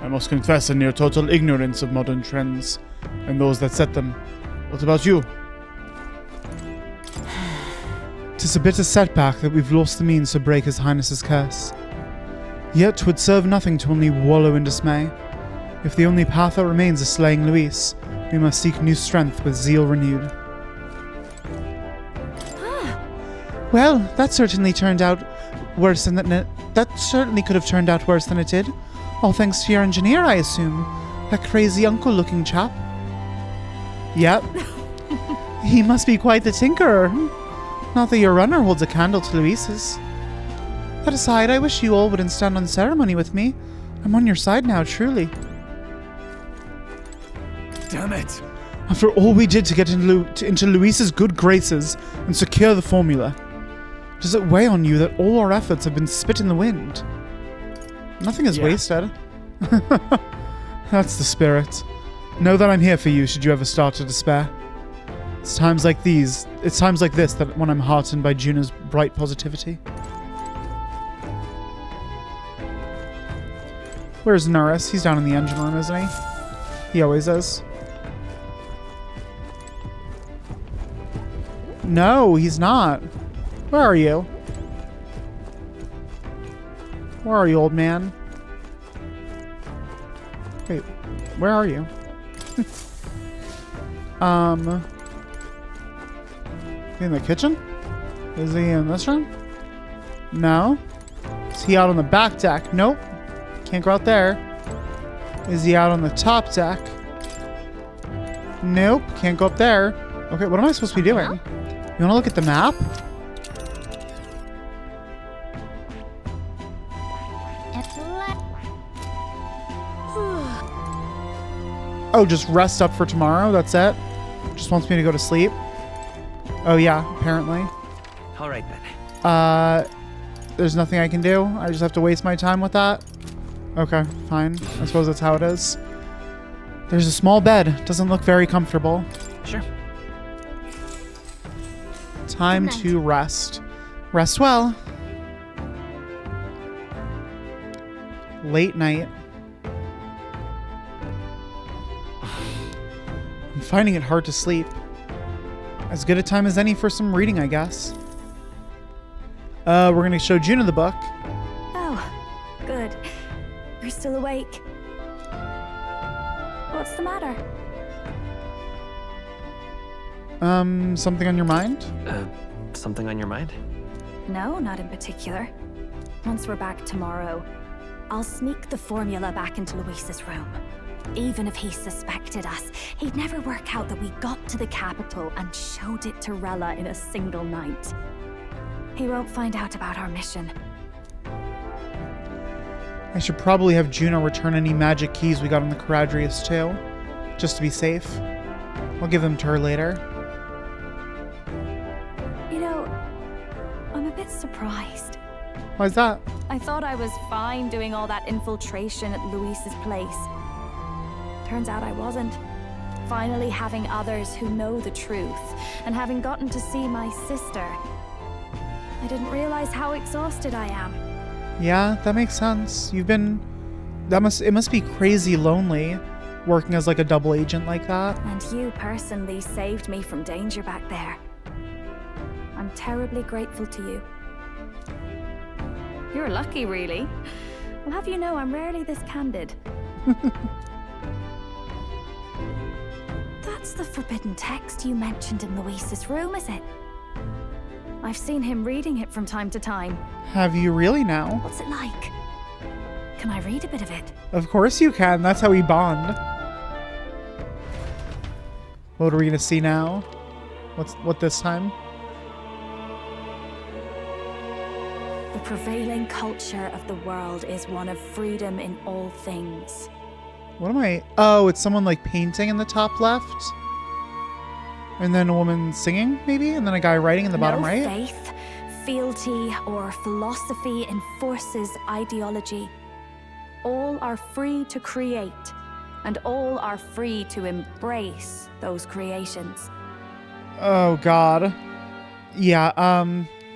I must confess a near total ignorance of modern trends and those that set them. What about you? 'Tis a bitter setback that we've lost the means to break His Highness's curse. Yet 'twould serve nothing to only wallow in dismay. If the only path that remains is slaying Luis, we must seek new strength with zeal renewed. Well, that certainly turned out worse than that certainly could have turned out worse than it did. All thanks to your engineer, I assume. That crazy uncle-looking chap. Yep. He must be quite the tinkerer. Not that your runner holds a candle to Luis's. That aside, I wish you all wouldn't stand on ceremony with me. I'm on your side now, truly. Damn it. After all we did to get into Luis's good graces and secure the formula, does it weigh on you that all our efforts have been spit in the wind? Nothing is wasted. That's the spirit. Know that I'm here for you should you ever start to despair. It's times like this that when I'm heartened by Juna's bright positivity. Where's Norris? He's down in the engine room, isn't he? He always is. No, he's not. Where are you? Where are you, old man? Wait, where are you? In the kitchen? Is he in this room? No. Is he out on the back deck? Nope. Can't go out there. Is he out on the top deck? Nope. Can't go up there. Okay, what am I supposed to be doing? You want to look at the map? Oh, just rest up for tomorrow? That's it? Just wants me to go to sleep? Oh yeah, apparently. All right then. There's nothing I can do? I just have to waste my time with that? Okay, fine. I suppose that's how it is. There's a small bed. Doesn't look very comfortable. Sure. Time to rest. Rest well. Late night. I'm finding it hard to sleep. As good a time as any for some reading, I guess. We're gonna show Juna the book. Oh, good. You're still awake. What's the matter? Something on your mind? Something on your mind? No, not in particular. Once we're back tomorrow, I'll sneak the formula back into Luis's room. Even if he suspected us, he'd never work out that we got to the capital and showed it to Rella in a single night. He won't find out about our mission. I should probably have Juna return any magic keys we got on the Caradrius too, just to be safe. I'll give them to her later. You know, I'm a bit surprised. Why's that? I thought I was fine doing all that infiltration at Luis's place. Turns out I wasn't. Finally having others who know the truth, and having gotten to see my sister, I didn't realize how exhausted I am. Yeah, that makes sense. You've been it must be crazy lonely working as like a double agent like that. And you personally saved me from danger back there. I'm terribly grateful to you. You're lucky, really. I'll have you know I'm rarely this candid. That's the forbidden text you mentioned in Luis's room, is it? I've seen him reading it from time to time. Have you really now? What's it like? Can I read a bit of it? Of course you can. That's how we bond. What are we gonna see now? What this time? The prevailing culture of the world is one of freedom in all things. What am I? Oh, it's someone like painting in the top left. And then a woman singing, maybe? And then a guy writing in the bottom right? No faith, fealty, or philosophy enforces ideology. All are free to create, and all are free to embrace those creations. Oh, God. Yeah,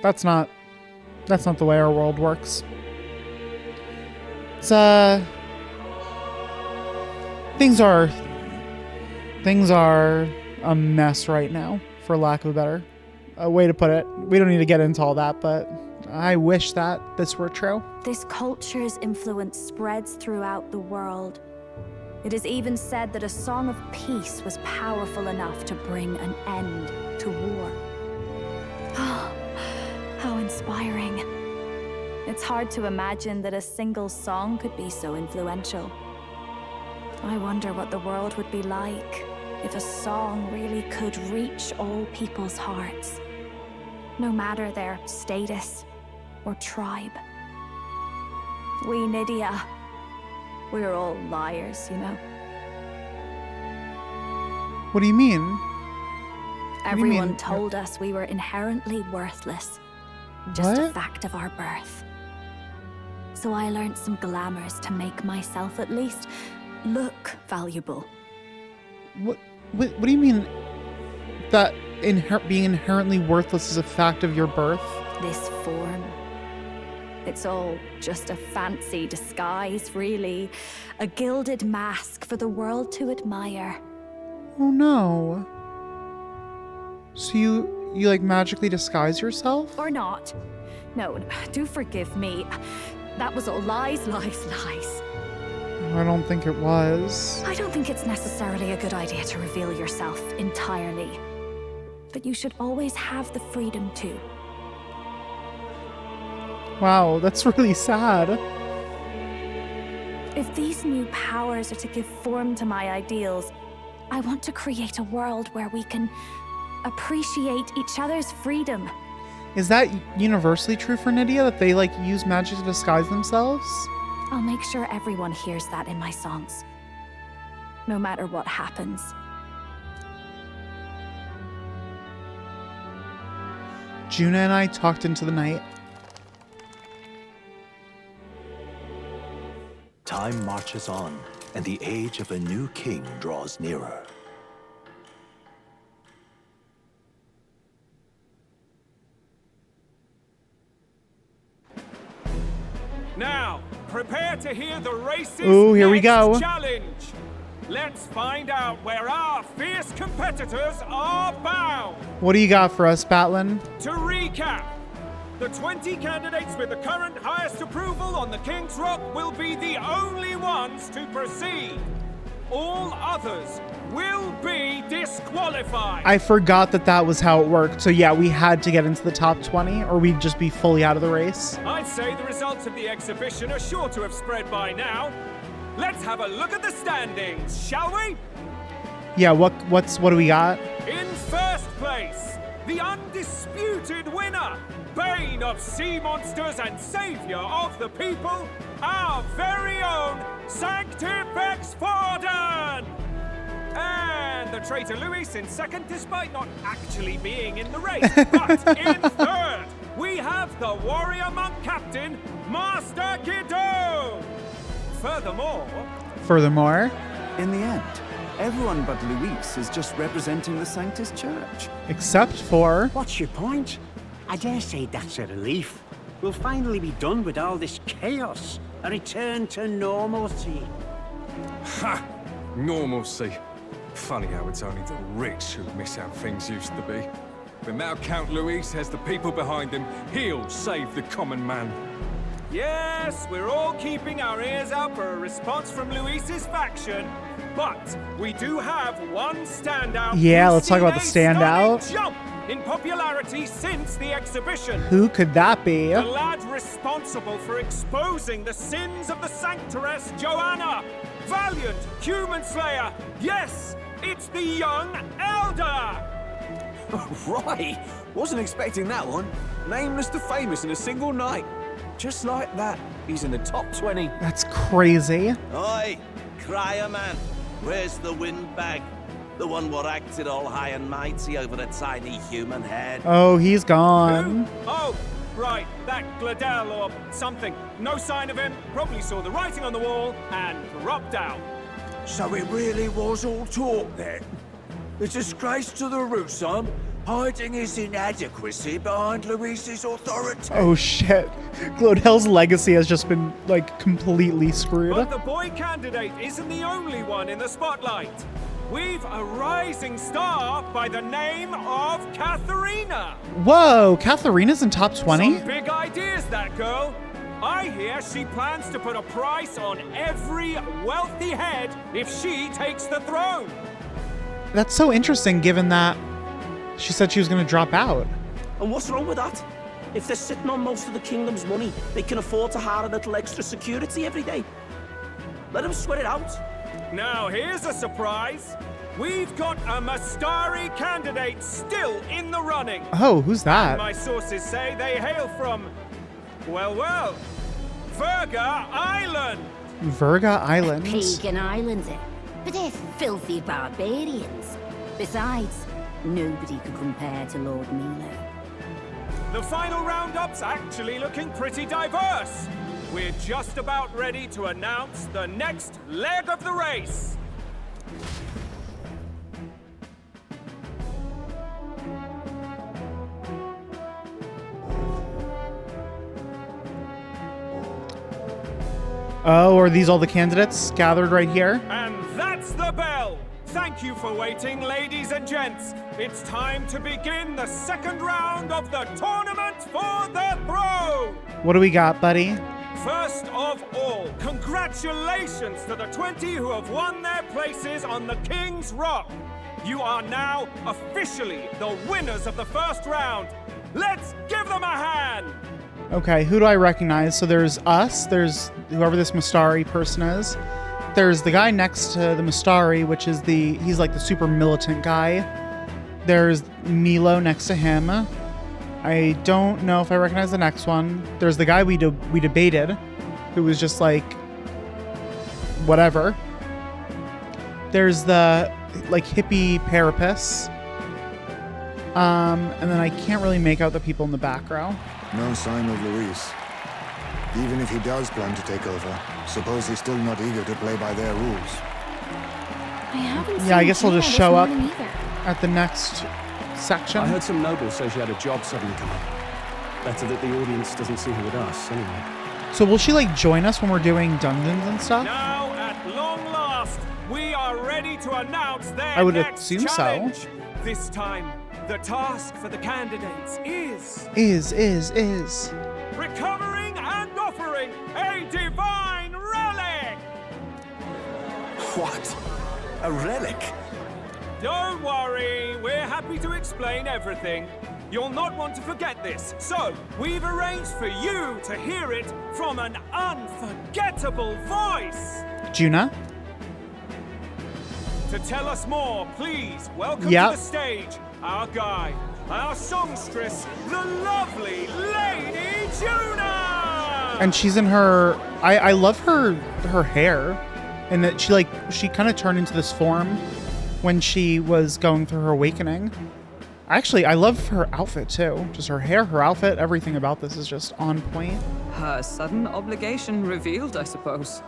that's not the way our world works. It's, things are a mess right now, for lack of a better way to put it. We don't need to get into all that, but I wish that this were true. This culture's influence spreads throughout the world. It is even said that a song of peace was powerful enough to bring an end to war. Oh, how inspiring. It's hard to imagine that a single song could be so influential. I wonder what the world would be like if a song really could reach all people's hearts, no matter their status or tribe. We Nydia, we're all liars, you know. What do you mean? Everyone told us we were inherently worthless, just a fact of our birth. So I learned some glamours to make myself at least look valuable. What do you mean that being inherently worthless is a fact of your birth? This form. It's all just a fancy disguise, really. A gilded mask for the world to admire. Oh no. So you like magically disguise yourself? Or not. No, do forgive me. That was all lies, lies, lies. I don't think it was. I don't think it's necessarily a good idea to reveal yourself entirely. But you should always have the freedom to. Wow, that's really sad. If these new powers are to give form to my ideals, I want to create a world where we can appreciate each other's freedom. Is that universally true for Nydia, that they like use magic to disguise themselves? I'll make sure everyone hears that in my songs, no matter what happens. Juna and I talked into the night. Time marches on, and the age of a new king draws nearer. Now, prepare to hear the race's Ooh, here we go. challenge. Let's find out where our fierce competitors are bound. What do you got for us, Batlin? To recap, the 20 candidates with the current highest approval on the King's Rock will be the only ones to proceed. All others will be disqualified. I forgot that was how it worked. So yeah, we had to get into the top 20 or we'd just be fully out of the race. I'd say the results of the exhibition are sure to have spread by now. Let's have a look at the standings, shall we? Yeah, what do we got? In first place, the undisputed winner, bane of sea monsters and savior of the people, our very own Sanctifex Forden! And the traitor Luis in second, despite not actually being in the race. But in third, we have the warrior monk captain, Master Guido! Furthermore, in the end, everyone but Luis is just representing the Sanctus Church. Except for... What's your point? I dare say that's a relief. We'll finally be done with all this chaos. A return to normalcy. Ha! Normalcy. Funny how it's only the rich who miss how things used to be. But now Count Luis has the people behind him. He'll save the common man. Yes, we're all keeping our ears out for a response from Luis's faction. But we do have one standout. Yeah, let's talk about the standout. Jump in popularity since the exhibition. Who could that be? The lad responsible for exposing the sins of the sanctoress Joanna. Valiant human slayer. Yes, it's the young elder. Right. Wasn't expecting that one. Nameless to famous in a single night. Just like that, he's in the top 20. That's crazy. Oi, crier man. Where's the windbag? The one what acted all high and mighty over a tiny human head. Oh, he's gone. Who? Oh, right, that Gladel or something. No sign of him. Probably saw the writing on the wall and dropped out. So it really was all talk then? The disgrace to the Russon, hiding his inadequacy behind Luis's authority. Oh shit. Glodel's legacy has just been, like, completely screwed. But the boy candidate isn't the only one in the spotlight. We've a rising star by the name of Katharina. Whoa, Katharina's in top 20? Some big ideas, that girl. I hear she plans to put a price on every wealthy head if she takes the throne. That's so interesting, given that she said she was going to drop out. And what's wrong with that? If they're sitting on most of the kingdom's money, they can afford to hire a little extra security every day. Let them sweat it out. Now, here's a surprise. We've got a Mastari candidate still in the running. Oh, who's that? And my sources say they hail from, well, Verga Island. Verga Island? Pagan islands, eh? But they're filthy barbarians. Besides, nobody could compare to Lord Milo. The final roundup's actually looking pretty diverse. We're just about ready to announce the next leg of the race. Oh, are these all the candidates gathered right here? And that's the bell. Thank you for waiting, ladies and gents. It's time to begin the second round of the tournament for the throne. What do we got, buddy? First of all, congratulations to the 20 who have won their places on the King's Rock. You are now officially the winners of the first round. Let's give them a hand. Okay, who do I recognize? So there's us, there's whoever this Mastari person is. There's the guy next to the Mastari, which is he's like the super militant guy. There's Milo next to him. I don't know if I recognize the next one. There's the guy we debated, who was just like, whatever. There's the like hippie Parapus. And then I can't really make out the people in the back row. No sign of Luis. Even if he does plan to take over, suppose he's still not eager to play by their rules. Yeah, I guess he'll just show up at the next section. I heard some nobles say she had a job suddenly come up. Better that the audience doesn't see her with us, anyway. So will she like join us when we're doing dungeons and stuff? Now, at long last, we are ready to announce their I would next assume challenge. so. This time, the task for the candidates is recovering and offering a divine relic. What? A relic? Don't worry, we're happy to explain everything. You'll not want to forget this, so we've arranged for you to hear it from an unforgettable voice. Juna? To tell us more, please welcome to the stage our guide, our songstress, the lovely Lady Juna! And she's in her... I love her hair, and that she kind of turned into this form when she was going through her awakening. Actually, I love her outfit too. Just her hair, her outfit, everything about this is just on point. Her sudden obligation revealed, I suppose.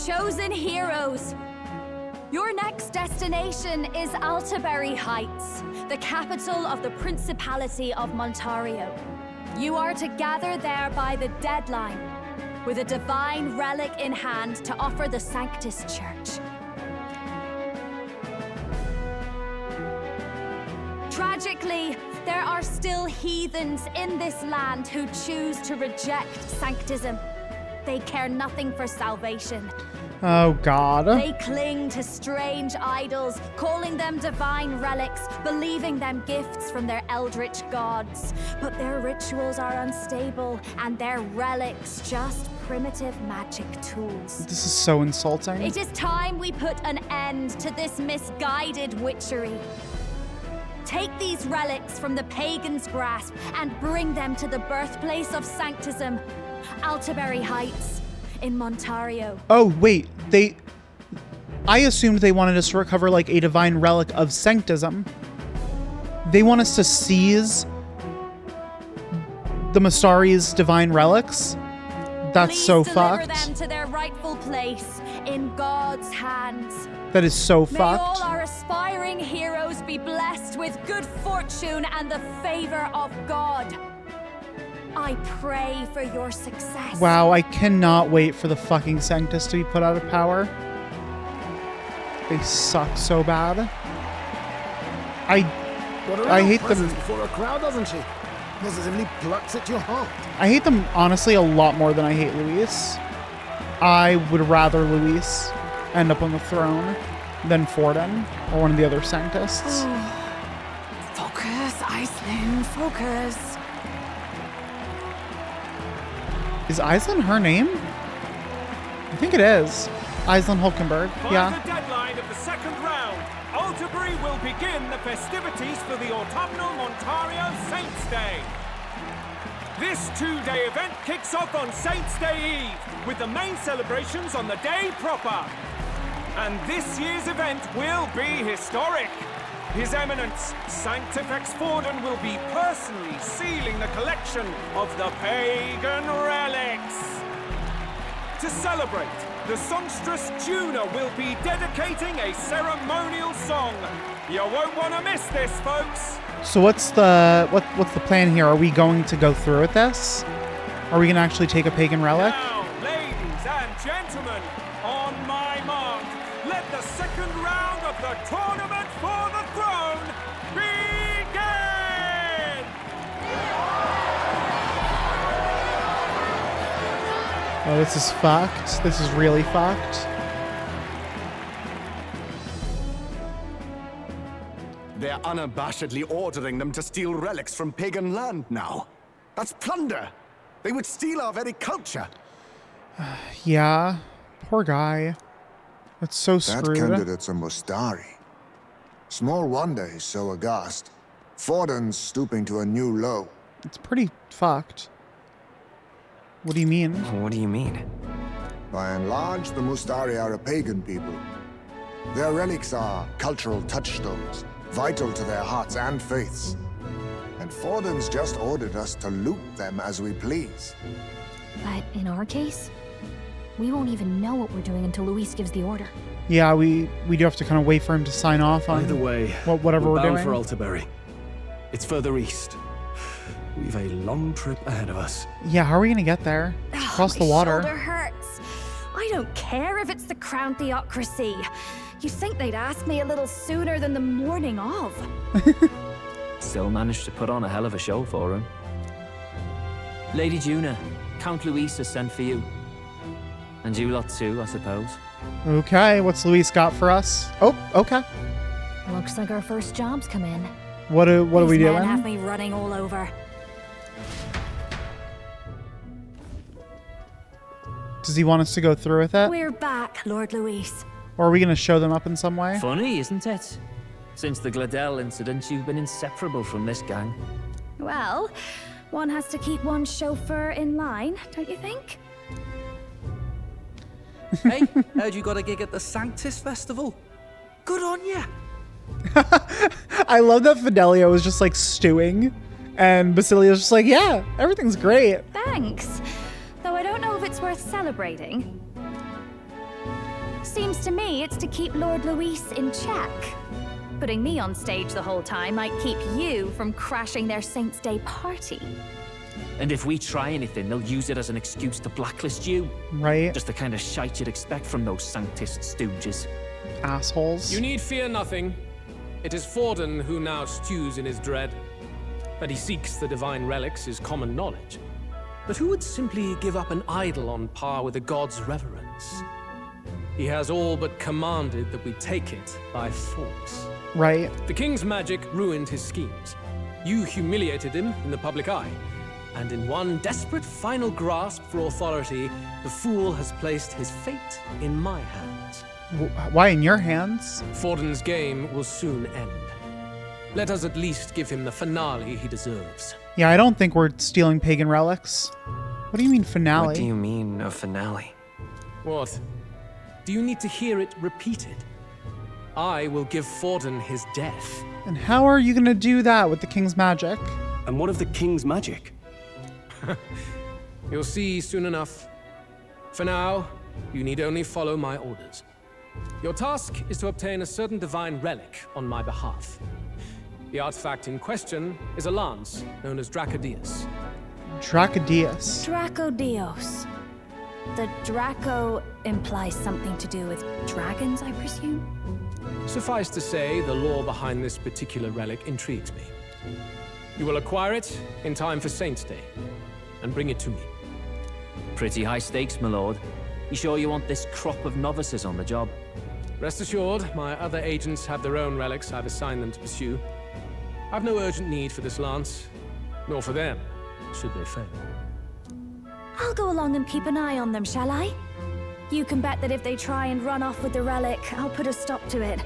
Chosen heroes! Your next destination is Altaberry Heights, the capital of the Principality of Montario. You are to gather there by the deadline. with a divine relic in hand to offer the Sanctus Church. Tragically, there are still heathens in this land who choose to reject sanctism. They care nothing for salvation. Oh, God. They cling to strange idols, calling them divine relics, believing them gifts from their eldritch gods. But their rituals are unstable, and their relics just primitive magic tools. This is so insulting. It is time we put an end to this misguided witchery. Take these relics from the pagan's grasp and bring them to the birthplace of sanctism, Altaberry Heights in Montario. Oh, wait. I assumed they wanted us to recover like a divine relic of sanctism. They want us to seize the Mystari's divine relics? That's so fucked. Deliver them to their rightful place in God's hands. That is so May fucked. all our aspiring heroes be blessed with good fortune and the favor of God. I pray for your success. Wow, I cannot wait for the fucking Sanctus to be put out of power. They suck so bad. I hate them. For a crowd, doesn't she? Positively plucks at your heart. I hate them honestly a lot more than I hate Luis. I would rather Luis end up on the throne than Forden or one of the other Sanctists. Focus, Iceland, focus. Is Iceland her name? I think it is. Iceland Hulkenberg. By Yeah. the deadline of the second round, Altaberry will begin the festivities for the autumnal Montario Saints' Day. This two-day event kicks off on Saints' Day Eve, with the main celebrations on the day proper. And this year's event will be historic. His Eminence, Sanctifex Forden, will be personally sealing the collection of the pagan relics. To celebrate, the songstress Juna will be dedicating a ceremonial song. You won't want to miss this, folks. So what's the plan here? Are we going to go through with this? Are we gonna actually take a pagan relic? Now, ladies and gentlemen, on my mark, let the second round of the tournament for the throne begin! Oh, this is fucked. This is really fucked. They're unabashedly ordering them to steal relics from pagan land now. That's plunder. They would steal our very culture. Yeah. Poor guy. That's so screwed. That candidate's a Mystari. Small wonder he's so aghast. Forden's stooping to a new low. It's pretty fucked. What do you mean? What do you mean? By and large, the Mystari are a pagan people. Their relics are cultural touchstones, vital to their hearts and faiths. And Forden's just ordered us to loot them as we please. But in our case, we won't even know what we're doing until Luis gives the order. Yeah, we do have to kind of wait for him to sign off on Either way, whatever we're bound doing. for Altaberry. It's further east. We've a long trip ahead of us. Yeah, how are we gonna get there? Across the My water. shoulder hurts. I don't care if it's the Crown Theocracy. You'd think they'd ask me a little sooner than the morning of. Still managed to put on a hell of a show for him. Lady Juna, Count Luis has sent for you. And you lot too, I suppose. Okay, what's Luis got for us? Oh, okay. Looks like our first job's come in. What are we These doing? men have me running all over. Does he want us to go through with it? We're back, Lord Luis. Or are we gonna show them up in some way? Funny, isn't it? Since the Gladell incident, you've been inseparable from this gang. Well, one has to keep one's chauffeur in line, don't you think? Hey, heard you got a gig at the Sanctus Festival? Good on ya. I love that Fidelio was just like stewing, and Basilio's just like, yeah, everything's great. Thanks. Though I don't know if it's worth celebrating. Seems to me it's to keep Lord Luis in check. Putting me on stage the whole time might keep you from crashing their Saints' Day party. And if we try anything, they'll use it as an excuse to blacklist you. Right. Just the kind of shite you'd expect from those Sanctist stooges. Assholes. You need fear nothing. It is Forden who now stews in his dread. That he seeks the divine relics is common knowledge. But who would simply give up an idol on par with a god's reverence? He has all but commanded that we take it by force. Right. The king's magic ruined his schemes. You humiliated him in the public eye. And in one desperate final grasp for authority, the fool has placed his fate in my hands. Why in your hands? Forden's game will soon end. Let us at least give him the finale he deserves. Yeah, I don't think we're stealing pagan relics. What do you mean finale? What do you mean, a finale? What? Do you need to hear it repeated? I will give Forden his death. And how are you going to do that with the king's magic? And what of the king's magic? You'll see soon enough. For now, you need only follow my orders. Your task is to obtain a certain divine relic on my behalf. The artifact in question is a lance known as Dracodius. Dracodius. Dracodios. The Draco implies something to do with dragons, I presume? Suffice to say, the lore behind this particular relic intrigues me. You will acquire it in time for Saint's Day, and bring it to me. Pretty high stakes, my lord. You sure you want this crop of novices on the job? Rest assured, my other agents have their own relics I've assigned them to pursue. I've no urgent need for this lance, nor for them, should they fail. I'll go along and keep an eye on them, shall I? You can bet that if they try and run off with the relic, I'll put a stop to it.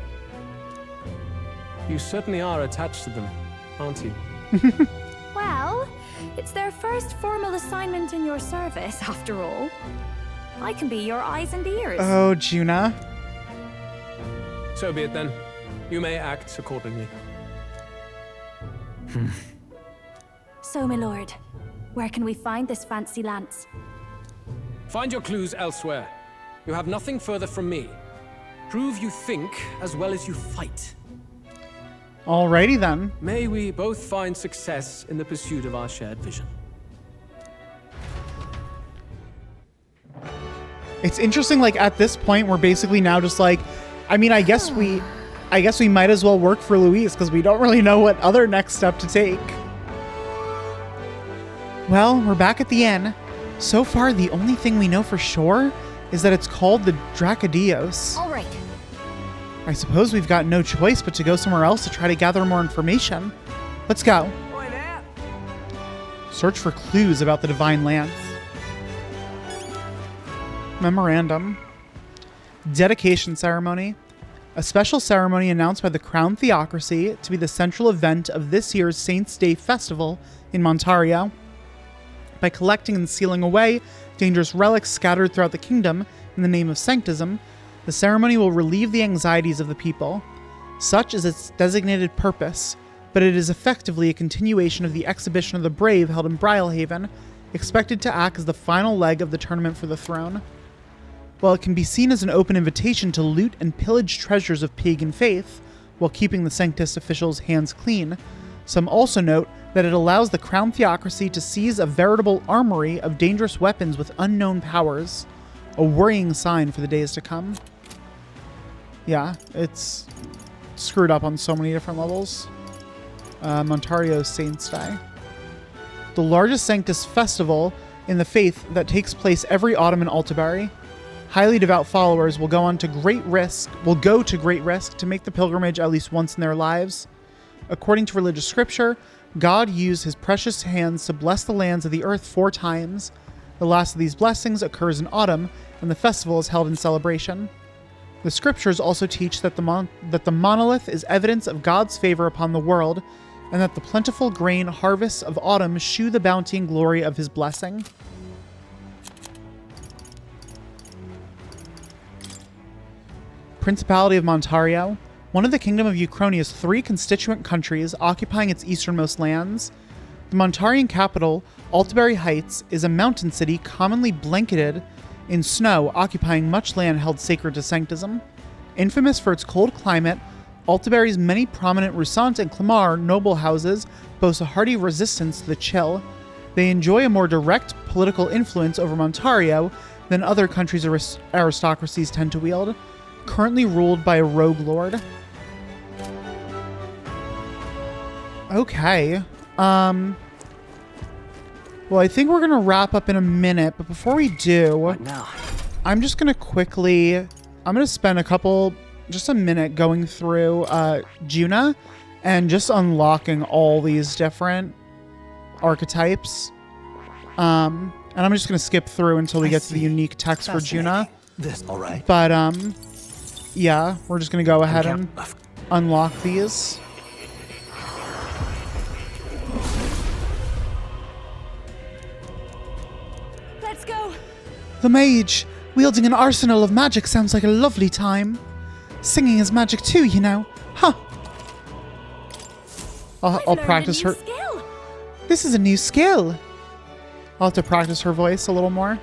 You certainly are attached to them, aren't you? Well, it's their first formal assignment in your service, after all. I can be your eyes and ears. Oh, Juna. So be it then. You may act accordingly. So, my lord, where can we find this fancy lance? Find your clues elsewhere. You have nothing further from me. Prove you think as well as you fight. Alrighty then. May we both find success in the pursuit of our shared vision. It's interesting, like, at this point, we're basically now just like, I mean, I guess we might as well work for Luis, because we don't really know what other next step to take. Well, we're back at the inn. So far, the only thing we know for sure is that it's called the Dracodios. All right. I suppose we've got no choice but to go somewhere else to try to gather more information. Let's go. Search for clues about the Divine Lance. Memorandum. Dedication ceremony. A special ceremony announced by the Crown Theocracy to be the central event of this year's Saints' Day festival in Montario. By collecting and sealing away dangerous relics scattered throughout the kingdom in the name of Sanctism, the ceremony will relieve the anxieties of the people. Such is its designated purpose, but it is effectively a continuation of the exhibition of the brave held in Brilehaven, expected to act as the final leg of the tournament for the throne. While it can be seen as an open invitation to loot and pillage treasures of pagan faith, while keeping the Sanctus officials' hands clean, some also note that it allows the Crown Theocracy to seize a veritable armory of dangerous weapons with unknown powers, a worrying sign for the days to come. Yeah, it's screwed up on so many different levels. Montario's Saints' Day. The largest Sanctus festival in the faith that takes place every autumn in Altabury. Highly devout followers will go to great risk to make the pilgrimage at least once in their lives. According to religious scripture, God used his precious hands to bless the lands of the earth 4 times. The last of these blessings occurs in autumn, and the festival is held in celebration. The scriptures also teach that the monolith is evidence of God's favor upon the world, and that the plentiful grain harvests of autumn shew the bounty and glory of his blessing. Principality of Montario, one of the Kingdom of Euchronia's 3 constituent countries occupying its easternmost lands. The Montarian capital, Altabury Heights, is a mountain city commonly blanketed in snow, occupying much land held sacred to Sanctism. Infamous for its cold climate, Altabury's many prominent Roussant and Clamart noble houses boast a hardy resistance to the chill. They enjoy a more direct political influence over Montario than other countries' aristocracies tend to wield. Currently ruled by a rogue lord. Okay. Well, I think we're gonna wrap up in a minute, but before we do, I'm just gonna quickly, I'm gonna spend just a minute going through Juna and just unlocking all these different archetypes. And I'm just gonna skip through until we get to the unique text for Juna. This all right? But yeah, we're just gonna go ahead and unlock these. Let's go. The mage, wielding an arsenal of magic sounds like a lovely time. Singing is magic too, you know. Huh. I'll practice her. Skill. This is a new skill. I'll have to practice her voice a little more.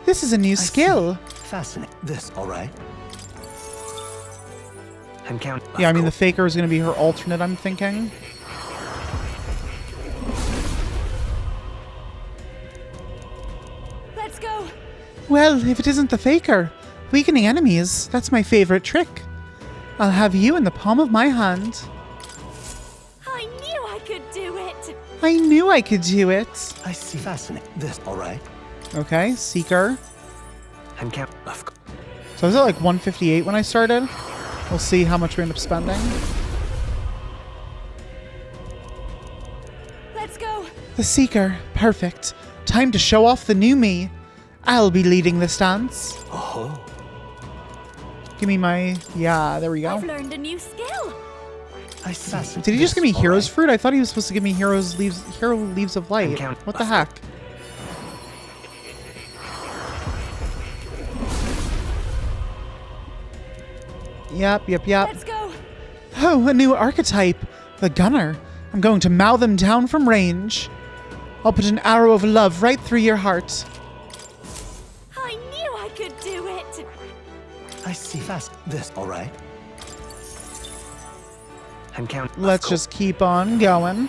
This is a new skill. Fascinating. This all right? Yeah, I mean, the faker is going to be her alternate, I'm thinking. Let's go. Well, if it isn't the faker, weakening enemies, that's my favorite trick. I'll have you in the palm of my hand. I knew I could do it. I knew I could do it. I see. Fascinating. This all right? Okay, Seeker. So I was at like 158 when I started. We'll see how much we end up spending. Let's go. The Seeker. Perfect. Time to show off the new me. I'll be leading this dance. Oh. Give me my... Yeah, there we go. I've learned a new skill. I see. Did he just give me Hero's Fruit? I thought he was supposed to give me Hero Leaves of Light. What the heck? Yep. Let's go. Oh, a new archetype. The Gunner. I'm going to mow them down from range. I'll put an arrow of love right through your heart. I knew I could do it. I see. Fast. This all right? Let's just keep on going.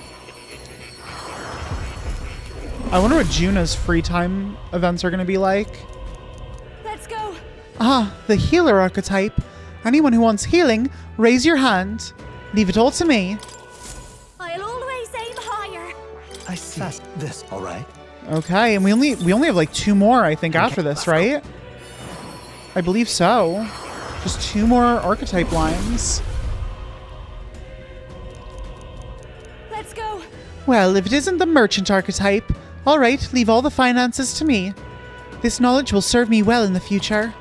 I wonder what Juna's free time events are going to be like. Let's go. Ah, the healer archetype. Anyone who wants healing, raise your hand. Leave it all to me. I'll always aim higher. I see. Fast. This all right? Okay, and we only have like 2 more, I think, after this, right? I believe so. Just 2 more archetype lines. Let's go. Well, if it isn't the merchant archetype, all right, leave all the finances to me. This knowledge will serve me well in the future.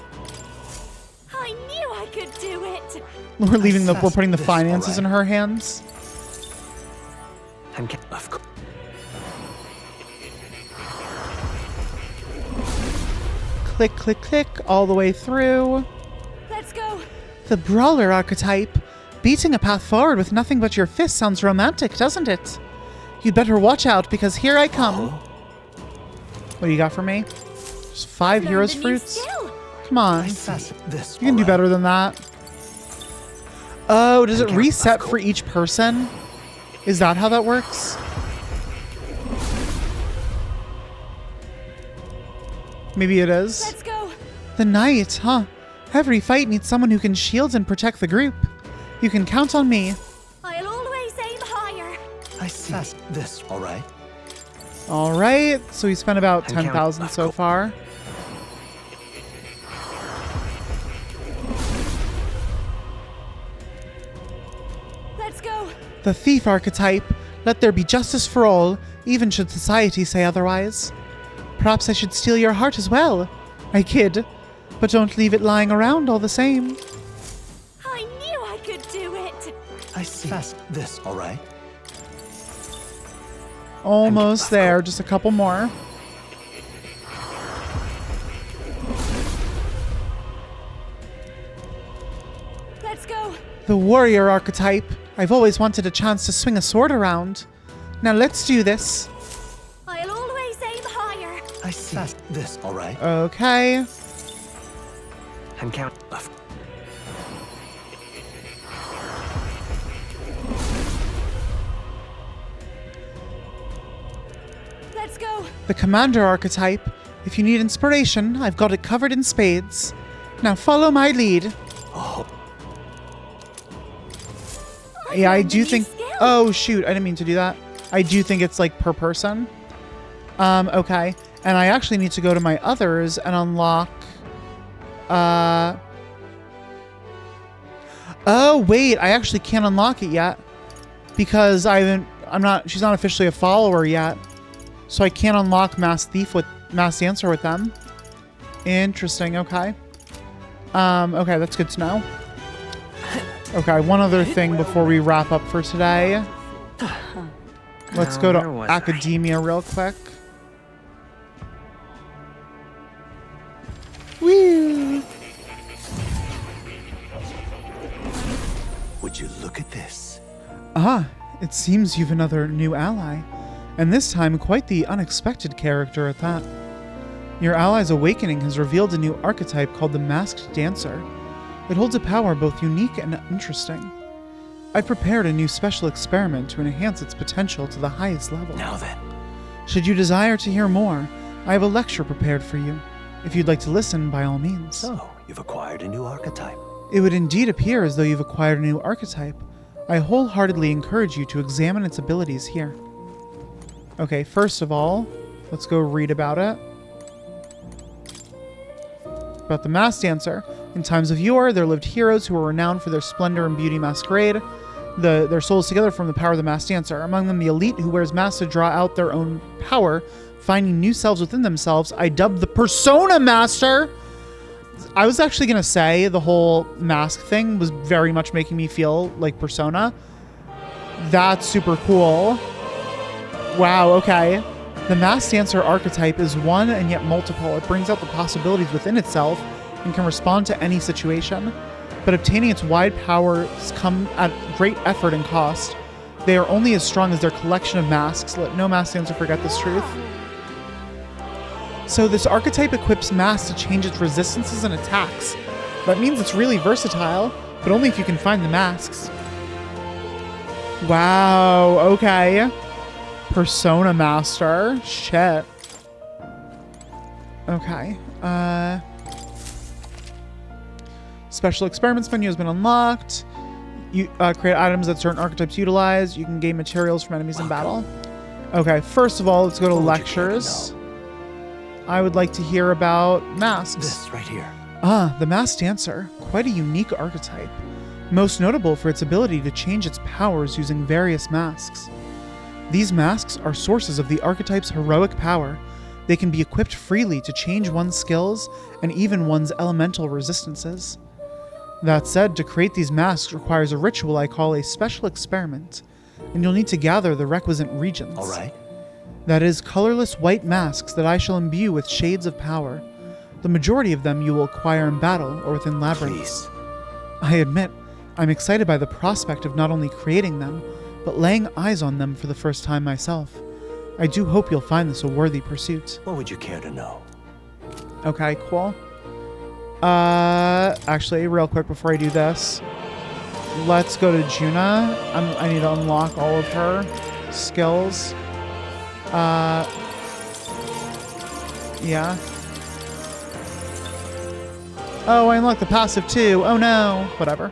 I knew I could do it. We're putting the finances in her hands. Click, click, click, all the way through. Let's go. The brawler archetype. Beating a path forward with nothing but your fists sounds romantic, doesn't it? You'd better watch out, because here I come. What do you got for me? Just 5 Hero's Fruits? Come on. You can do better than that. Oh, does it reset for each person? Is that how that works? Maybe it is. Let's go. The knight, huh? Every fight needs someone who can shield and protect the group. You can count on me. I'll always aim higher. I see. This all right? All right. So we spent about 10,000 so far. Let's go. The thief archetype. Let there be justice for all, even should society say otherwise. Perhaps I should steal your heart as well. I kid. But don't leave it lying around all the same. I knew I could do it. I see. This all right? Almost there. Just a couple more. Let's go. The warrior archetype. I've always wanted a chance to swing a sword around. Now let's do this. I'll always aim higher. I see. This all right? Okay. Let's go. The commander archetype. If you need inspiration, I've got it covered in spades. Now follow my lead. Oh. Yeah, I do think... Oh, shoot. I didn't mean to do that. I do think it's, like, per person. Okay. And I actually need to go to my others and unlock... Oh, wait. I actually can't unlock it yet. Because she's not officially a follower yet. So I can't unlock Mass Dancer with them. Interesting. Okay. Okay, that's good to know. Okay, one other thing before we wrap up for today. Let's go to Academia real quick. Woo! Would you look at this? Ah, it seems you've another new ally. And this time, quite the unexpected character at that. Your ally's awakening has revealed a new archetype called the Masked Dancer. It holds a power both unique and interesting. I've prepared a new special experiment to enhance its potential to the highest level. Now then. Should you desire to hear more, I have a lecture prepared for you. If you'd like to listen, by all means. So, you've acquired a new archetype. It would indeed appear as though you've acquired a new archetype. I wholeheartedly encourage you to examine its abilities here. Okay, first of all, let's go read about it. About the Masked Dancer. In times of yore, there lived heroes who were renowned for their splendor and beauty masquerade. Their souls together form the power of the Masked Dancer. Among them, the elite who wears masks to draw out their own power, finding new selves within themselves. I dubbed the Persona Master. I was actually going to say the whole mask thing was very much making me feel like Persona. That's super cool. Wow, okay. The Masked Dancer archetype is one and yet multiple. It brings out the possibilities within itself and can respond to any situation. But obtaining its wide powers come at great effort and cost. They are only as strong as their collection of masks. Let no Masked Dancer forget this truth. So this archetype equips masks to change its resistances and attacks. That means it's really versatile, but only if you can find the masks. Wow, okay. Persona Master. Shit. Okay. Special experiments menu has been unlocked. You create items that certain archetypes utilize. You can gain materials from enemies in battle. Okay, first of all, let's go to lectures. I would like to hear about masks. This right here. Ah, the Masked Dancer. Quite a unique archetype. Most notable for its ability to change its powers using various masks. These masks are sources of the archetype's heroic power. They can be equipped freely to change one's skills and even one's elemental resistances. That said, to create these masks requires a ritual I call a special experiment, and you'll need to gather the requisite regions. All right. That is, colorless white masks that I shall imbue with shades of power. The majority of them you will acquire in battle or within labyrinths. Please. I admit, I'm excited by the prospect of not only creating them, but laying eyes on them for the first time myself. I do hope you'll find this a worthy pursuit. What would you care to know? Okay, cool. Actually, real quick before I do this, let's go to Juna. I need to unlock all of her skills. Yeah. Oh, I unlocked the passive too. Oh no. Whatever.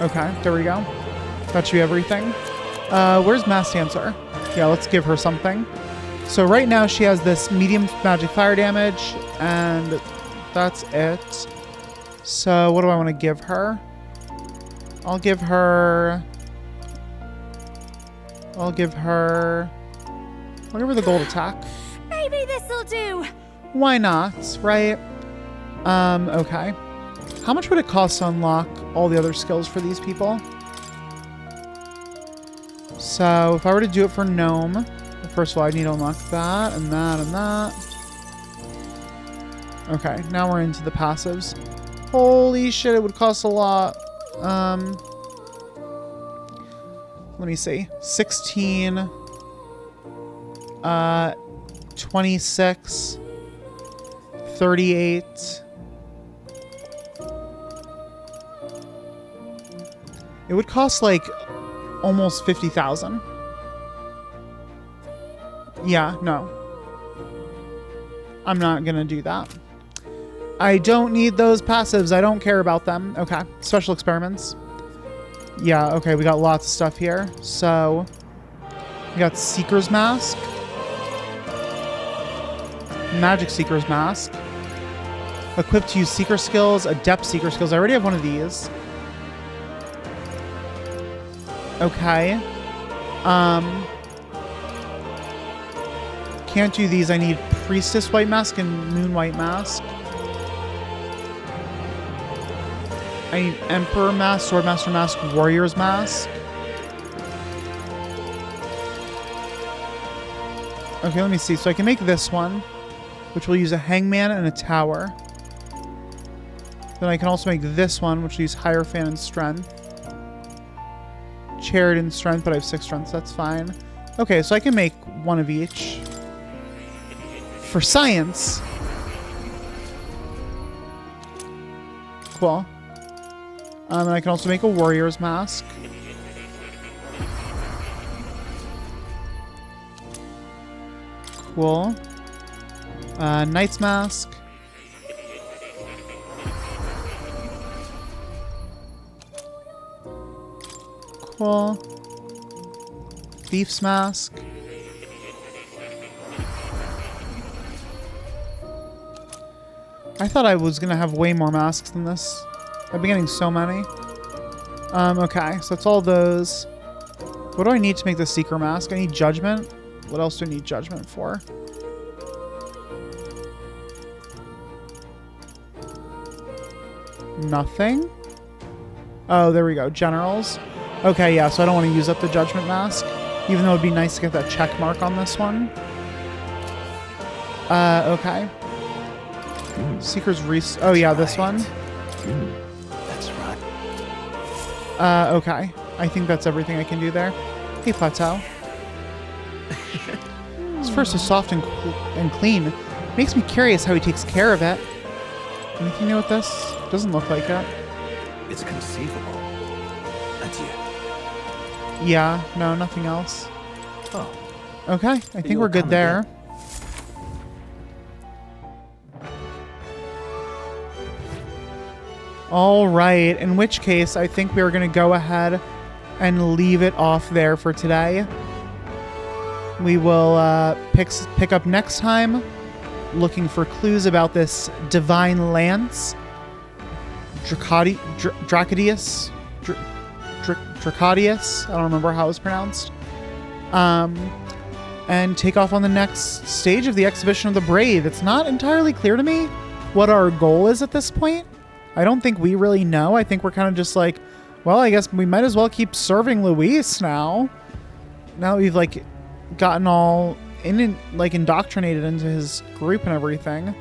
Okay, there we go. That should be everything. Where's Masked Dancer? Yeah, let's give her something. So right now she has this medium magic fire damage, and that's it. So what do I want to give her? I'll give her the gold attack. Maybe this'll do. Why not, right? Okay. How much would it cost to unlock all the other skills for these people? So if I were to do it for Gnome, first of all, I need to unlock that and that and that. Okay, now we're into the passives. Holy shit, it would cost a lot. Let me see. 16. 26. 38. It would cost like almost 50,000. Yeah, no. I'm not gonna do that. I don't need those passives. I don't care about them. Okay, special experiments. Yeah, okay, we got lots of stuff here. So, we got Seeker's Mask. Magic Seeker's Mask. Equipped to use Seeker skills, Adept Seeker skills. I already have one of these. Okay. Can't do these. I need Priestess White Mask and Moon White Mask. I need Emperor Mask, Swordmaster Mask, Warrior's Mask. Okay, let me see. So I can make this one, which will use a Hangman and a Tower. Then I can also make this one, which will use Hierophant and Strength. Chariot and Strength, but I have 6 Strength, so that's fine. Okay, so I can make one of each. For science. Cool. And I can also make a Warrior's Mask. Cool. Knight's Mask. Cool. Thief's Mask. I thought I was gonna have way more masks than this. I've been getting so many. Okay, so that's all those. What do I need to make the Seeker Mask? I need Judgment. What else do I need Judgment for? Nothing. Oh, there we go. Generals. Okay, yeah, so I don't want to use up the Judgment Mask, even though it'd be nice to get that check mark on this one. Okay. Seeker's Oh, yeah, this one. That's right. Okay. I think that's everything I can do there. Hey, Plateau. His first is soft and clean. Makes me curious how he takes care of it. Anything new with this? Doesn't look like it. It's conceivable. Adieu. Yeah, no, nothing else. Oh. Okay, I think we're good there. All right, in which case, I think we're going to go ahead and leave it off there for today. We will pick up next time, looking for clues about this divine lance, Dracadius. I don't remember how it's pronounced. And take off on the next stage of the Exhibition of the Brave. It's not entirely clear to me what our goal is at this point. I don't think we really know. I think we're kind of just like, well, I guess we might as well keep serving Luis now. Now that we've like gotten all indoctrinated into his group and everything.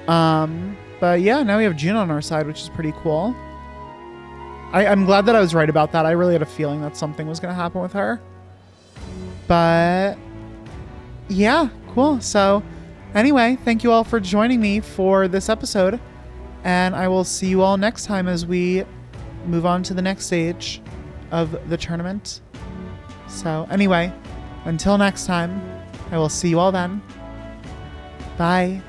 But yeah, now we have June on our side, which is pretty cool. I'm glad that I was right about that. I really had a feeling that something was going to happen with her. But yeah, cool. So anyway, thank you all for joining me for this episode. And I will see you all next time as we move on to the next stage of the tournament. So anyway, until next time, I will see you all then. Bye.